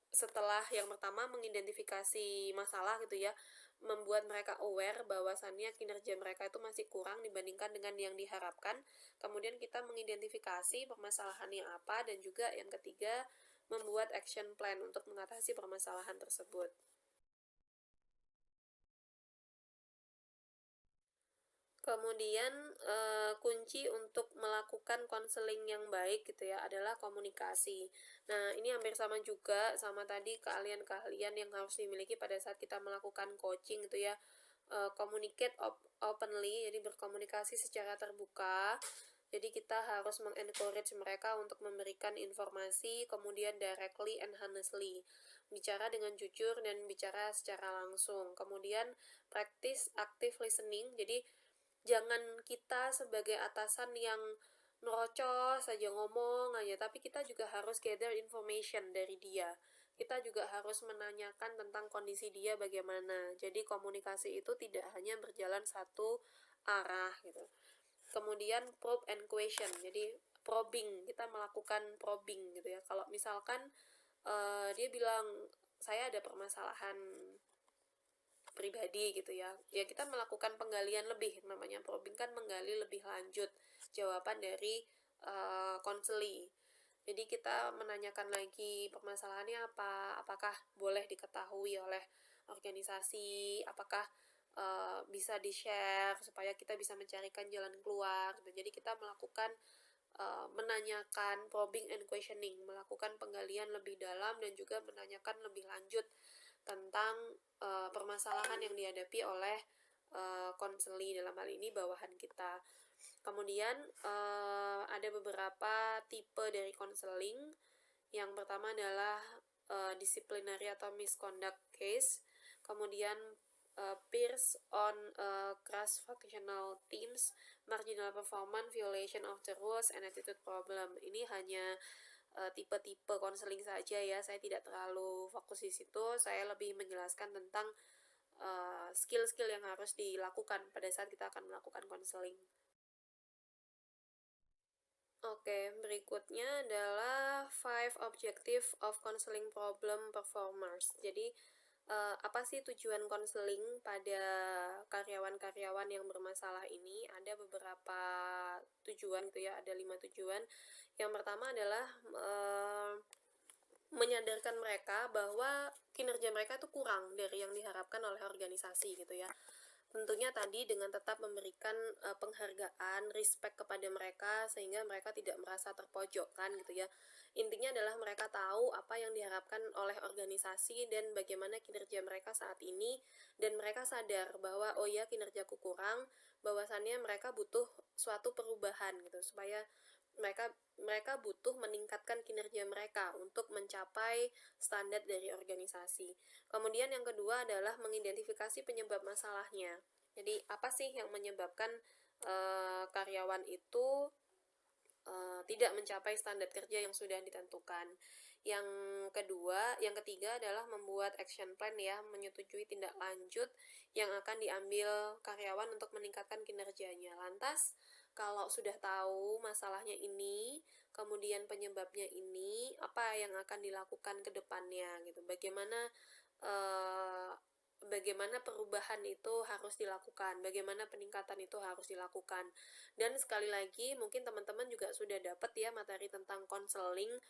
setelah yang pertama mengidentifikasi masalah gitu ya, membuat mereka aware bahwasannya kinerja mereka itu masih kurang dibandingkan dengan yang diharapkan. Kemudian kita mengidentifikasi permasalahannya apa, dan juga yang ketiga membuat action plan untuk mengatasi permasalahan tersebut. Kemudian kunci untuk melakukan konseling yang baik gitu ya adalah komunikasi. Nah, ini hampir sama juga sama tadi keahlian-keahlian yang harus dimiliki pada saat kita melakukan coaching gitu ya. Communicate openly, jadi berkomunikasi secara terbuka. Jadi kita harus mengencourage mereka untuk memberikan informasi, kemudian directly and honestly, bicara dengan jujur dan bicara secara langsung. Kemudian practice active listening, jadi jangan kita sebagai atasan yang nerocos saja ngomong aja, tapi kita juga harus gather information dari dia. kita juga harus menanyakan tentang kondisi dia bagaimana. Jadi komunikasi itu tidak hanya berjalan satu arah gitu. Kemudian probe and question, jadi probing, kita melakukan probing gitu ya. Kalau misalkan dia bilang saya ada permasalahan pribadi gitu ya, ya kita melakukan penggalian lebih, namanya probing kan menggali lebih lanjut jawaban dari konseli. Jadi kita menanyakan lagi permasalahannya apa, apakah boleh diketahui oleh organisasi, apakah bisa di-share supaya kita bisa mencarikan jalan keluar. Jadi kita melakukan menanyakan probing and questioning, melakukan penggalian lebih dalam dan juga menanyakan lebih lanjut tentang permasalahan yang dihadapi oleh konseli, dalam hal ini bawahan kita. Kemudian ada beberapa tipe dari konseling. Yang pertama adalah disciplinary atau misconduct case. Kemudian peers on cross functional teams, marginal performance, violation of the rules, and attitude problem. Ini hanya tipe-tipe konseling saja ya, saya tidak terlalu fokus di situ. Saya lebih menjelaskan tentang skill-skill yang harus dilakukan pada saat kita akan melakukan konseling. Oke, berikutnya adalah 5 objective of counseling problem performers. Jadi apa sih tujuan konseling pada karyawan-karyawan yang bermasalah ini? Ada beberapa tujuan gitu ya, ada 5 tujuan. Yang pertama adalah menyadarkan mereka bahwa kinerja mereka itu kurang dari yang diharapkan oleh organisasi gitu ya. Tentunya tadi dengan tetap memberikan penghargaan, respect kepada mereka sehingga mereka tidak merasa terpojokkan gitu ya. Intinya adalah mereka tahu apa yang diharapkan oleh organisasi dan bagaimana kinerja mereka saat ini, dan mereka sadar bahwa oh ya, kinerjaku kurang, bahwasannya mereka butuh suatu perubahan gitu supaya mereka butuh meningkatkan kinerja mereka untuk mencapai standar dari organisasi. Kemudian yang kedua adalah mengidentifikasi penyebab masalahnya. Jadi apa sih yang menyebabkan karyawan itu tidak mencapai standar kerja yang sudah ditentukan. Yang ketiga adalah membuat action plan ya, menyetujui tindak lanjut yang akan diambil karyawan untuk meningkatkan kinerjanya. Lantas kalau sudah tahu masalahnya ini, kemudian penyebabnya ini, apa yang akan dilakukan ke depannya gitu. Bagaimana perubahan itu harus dilakukan, bagaimana peningkatan itu harus dilakukan. Dan sekali lagi mungkin teman-teman juga sudah dapat ya materi tentang konseling.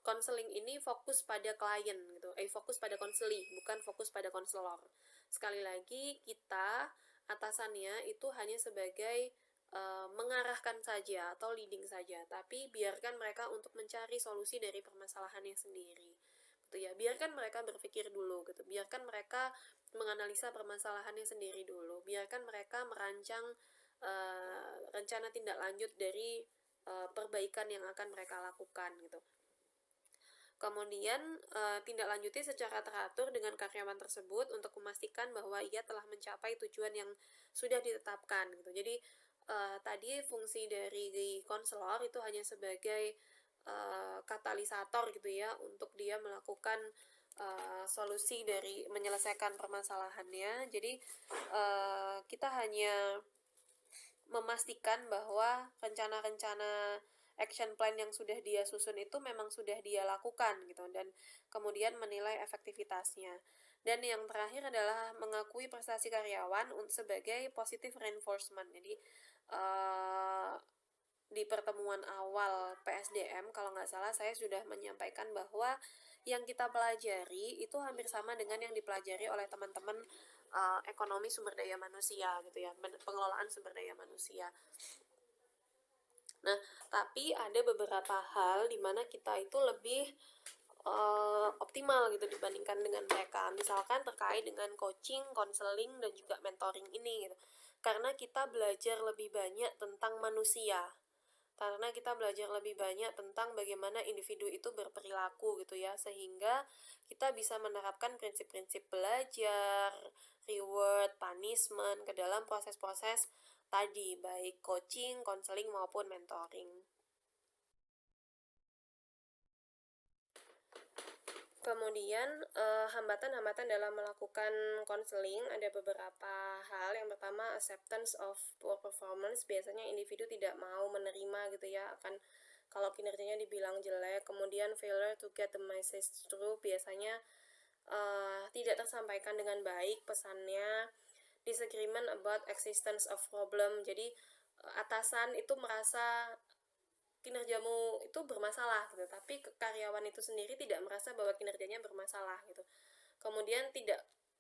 Konseling ini fokus pada klien gitu, fokus pada konseli, bukan fokus pada konselor. Sekali lagi kita atasannya itu hanya sebagai mengarahkan saja atau leading saja, tapi biarkan mereka untuk mencari solusi dari permasalahannya sendiri gitu ya. Biarkan mereka berpikir dulu gitu, biarkan mereka menganalisa permasalahannya sendiri dulu, biarkan mereka merancang rencana tindak lanjut dari perbaikan yang akan mereka lakukan gitu. Kemudian tindak lanjuti secara teratur dengan karyawan tersebut untuk memastikan bahwa ia telah mencapai tujuan yang sudah ditetapkan gitu. Jadi tadi fungsi dari konselor itu hanya sebagai katalisator gitu ya, untuk dia melakukan solusi dari menyelesaikan permasalahannya. Jadi kita hanya memastikan bahwa rencana-rencana action plan yang sudah dia susun itu memang sudah dia lakukan gitu, dan kemudian menilai efektivitasnya. Dan yang terakhir adalah mengakui prestasi karyawan sebagai positive reinforcement. Jadi di pertemuan awal PSDM kalau nggak salah saya sudah menyampaikan bahwa yang kita pelajari itu hampir sama dengan yang dipelajari oleh teman-teman ekonomi sumber daya manusia gitu ya, pengelolaan sumber daya manusia. Nah, tapi ada beberapa hal di mana kita itu lebih optimal gitu dibandingkan dengan mereka. Misalkan terkait dengan coaching, konseling, dan juga mentoring ini gitu. Karena kita belajar lebih banyak tentang manusia. Karena kita belajar lebih banyak tentang bagaimana individu itu berperilaku gitu ya, sehingga kita bisa menerapkan prinsip-prinsip belajar, reward, punishment ke dalam proses-proses tadi, baik coaching, konseling maupun mentoring. Kemudian hambatan-hambatan dalam melakukan konseling ada beberapa hal. Yang pertama, acceptance of poor performance. Biasanya individu tidak mau menerima gitu ya akan kalau kinerjanya dibilang jelek. Kemudian failure to get the message through, biasanya tidak tersampaikan dengan baik pesannya. Disagreement about existence of problem. Jadi atasan itu merasa kinerjamu itu bermasalah gitu, tapi karyawan itu sendiri tidak merasa bahwa kinerjanya bermasalah gitu. Kemudian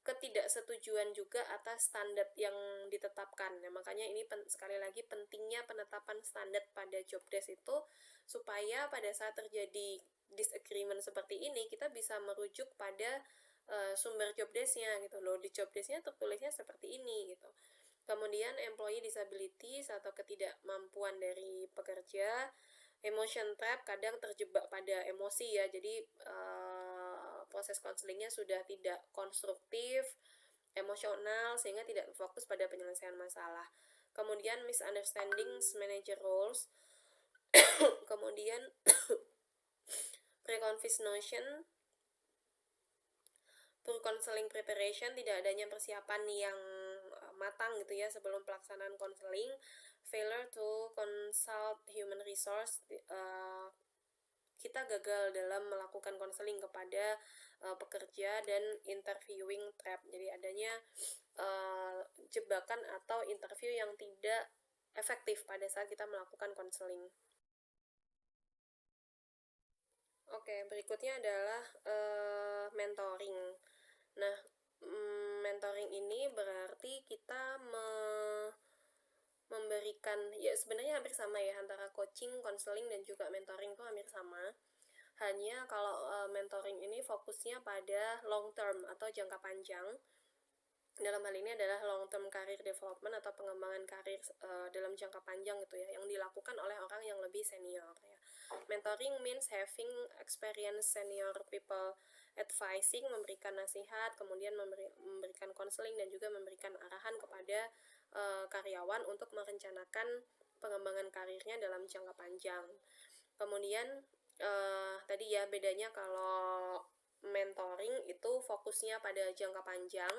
ketidaksetujuan juga atas standar yang ditetapkan. Nah, makanya ini sekali lagi pentingnya penetapan standar pada job desk itu supaya pada saat terjadi disagreement seperti ini kita bisa merujuk pada sumber job desk-nya gitu loh. Di job desk-nya tertulisnya seperti ini gitu. Kemudian employee disabilities atau ketidakmampuan dari pekerja, emotion trap, kadang terjebak pada emosi ya, jadi proses konselingnya sudah tidak konstruktif, emosional, sehingga tidak fokus pada penyelesaian masalah. Kemudian misunderstandings manager roles, kemudian preconceived notion, poor counseling preparation, tidak adanya persiapan yang matang gitu ya sebelum pelaksanaan konseling, failure to consult human resource, kita gagal dalam melakukan konseling kepada pekerja, dan interviewing trap, jadi adanya jebakan atau interview yang tidak efektif pada saat kita melakukan konseling. Oke, berikutnya adalah mentoring. Nah, mentoring ini berarti kita memberikan, ya sebenarnya hampir sama ya antara coaching, konseling, dan juga mentoring itu hampir sama. Hanya kalau mentoring ini fokusnya pada long term atau jangka panjang. Dalam hal ini adalah long term career development atau pengembangan karir dalam jangka panjang gitu ya, yang dilakukan oleh orang yang lebih senior ya. Mentoring means having experienced senior people advising, memberikan nasihat, kemudian memberikan konseling, dan juga memberikan arahan kepada karyawan untuk merencanakan pengembangan karirnya dalam jangka panjang. Kemudian tadi ya bedanya, kalau mentoring itu fokusnya pada jangka panjang,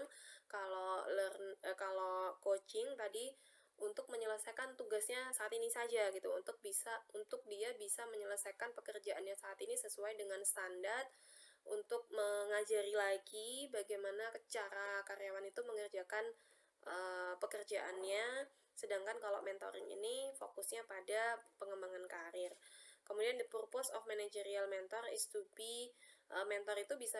kalau coaching tadi untuk menyelesaikan tugasnya saat ini saja gitu, untuk dia bisa menyelesaikan pekerjaannya saat ini sesuai dengan standar, untuk mengajari lagi bagaimana cara karyawan itu mengerjakan pekerjaannya. Sedangkan kalau mentoring ini fokusnya pada pengembangan karir. Kemudian the purpose of managerial mentor is to be, mentor itu bisa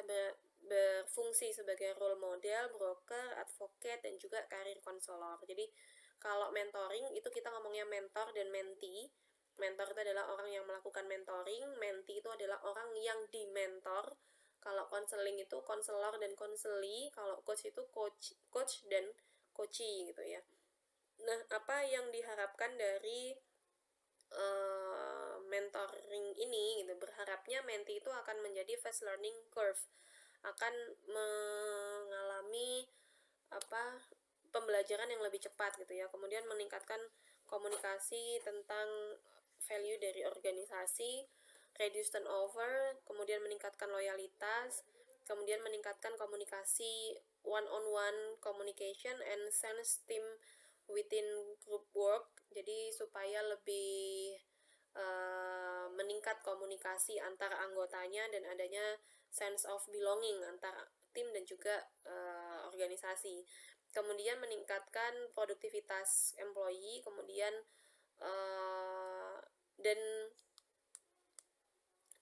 berfungsi sebagai role model, broker, advocate, dan juga career counselor. Jadi kalau mentoring itu kita ngomongnya mentor dan mentee. Mentor itu adalah orang yang melakukan mentoring, mentee itu adalah orang yang di-mentor. Kalau konseling itu konselor dan konseli, kalau coach itu coach dan coachee gitu ya. Nah, apa yang diharapkan dari mentoring ini gitu, berharapnya mentee itu akan menjadi fast learning curve, akan mengalami pembelajaran yang lebih cepat gitu ya. Kemudian meningkatkan komunikasi tentang value dari organisasi, reduce turnover, kemudian meningkatkan loyalitas, kemudian meningkatkan komunikasi one-on-one communication and sense team within group work, jadi supaya lebih meningkat komunikasi antar anggotanya dan adanya sense of belonging antar tim dan juga organisasi. Kemudian meningkatkan produktivitas employee, kemudian dan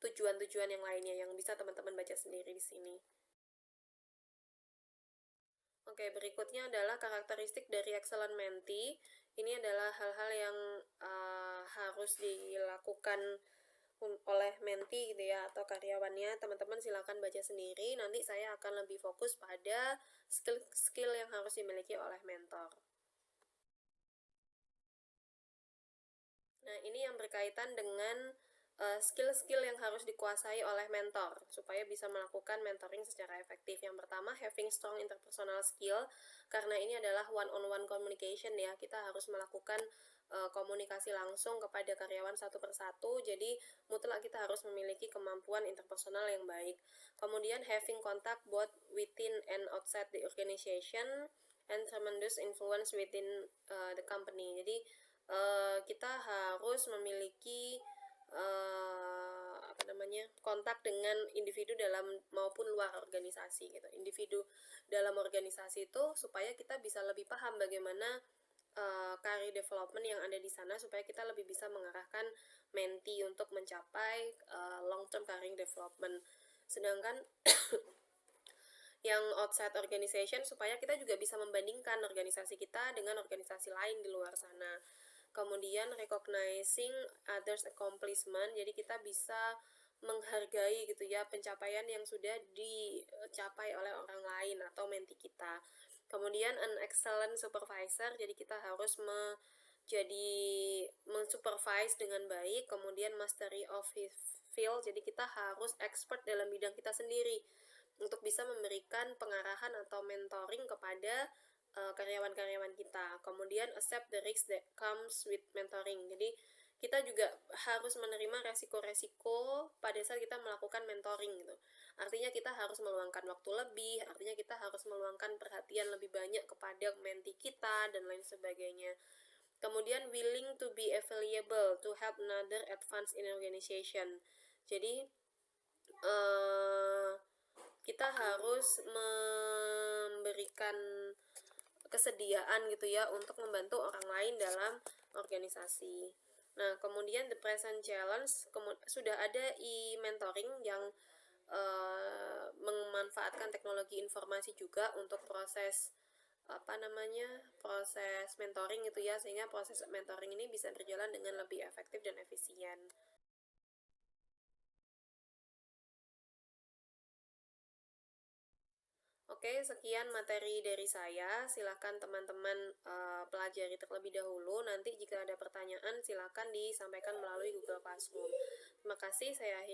tujuan-tujuan yang lainnya yang bisa teman-teman baca sendiri di sini. Oke, berikutnya adalah karakteristik dari excellent mentee. Ini adalah hal-hal yang harus dilakukan oleh mentee gitu ya, atau karyawannya. Teman-teman silakan baca sendiri. Nanti saya akan lebih fokus pada skill yang harus dimiliki oleh mentor. Nah, ini yang berkaitan dengan skill-skill yang harus dikuasai oleh mentor supaya bisa melakukan mentoring secara efektif. Yang pertama, having strong interpersonal skill, karena ini adalah one-on-one communication ya. Kita harus melakukan komunikasi langsung kepada karyawan satu persatu, jadi mutlak kita harus memiliki kemampuan interpersonal yang baik. Kemudian having contact both within and outside the organization and tremendous influence within the company. Jadi kita harus memiliki kontak dengan individu dalam maupun luar organisasi gitu. Individu dalam organisasi itu supaya kita bisa lebih paham bagaimana career development yang ada di sana, supaya kita lebih bisa mengarahkan mentee untuk mencapai long term career development. Sedangkan yang outside organization supaya kita juga bisa membandingkan organisasi kita dengan organisasi lain di luar sana. Kemudian recognizing others accomplishment, jadi kita bisa menghargai gitu ya pencapaian yang sudah dicapai oleh orang lain atau mentee kita. Kemudian an excellent supervisor, jadi kita harus mensupervise dengan baik. Kemudian mastery of his field, jadi kita harus expert dalam bidang kita sendiri untuk bisa memberikan pengarahan atau mentoring kepada karyawan-karyawan kita. Kemudian accept the risk that comes with mentoring, jadi kita juga harus menerima resiko-resiko pada saat kita melakukan mentoring gitu. Artinya kita harus meluangkan waktu lebih, artinya kita harus meluangkan perhatian lebih banyak kepada mentee kita dan lain sebagainya. Kemudian willing to be available to help another advance in organization, jadi kita harus memberikan kesediaan gitu ya untuk membantu orang lain dalam organisasi. Nah, kemudian the present challenge, sudah ada e-mentoring yang memanfaatkan teknologi informasi juga untuk proses proses mentoring gitu ya, sehingga proses mentoring ini bisa berjalan dengan lebih efektif dan efisien. Oke, sekian materi dari saya. Silakan teman-teman pelajari terlebih dahulu. Nanti jika ada pertanyaan, silakan disampaikan melalui Google Classroom. Terima kasih, saya akhiri.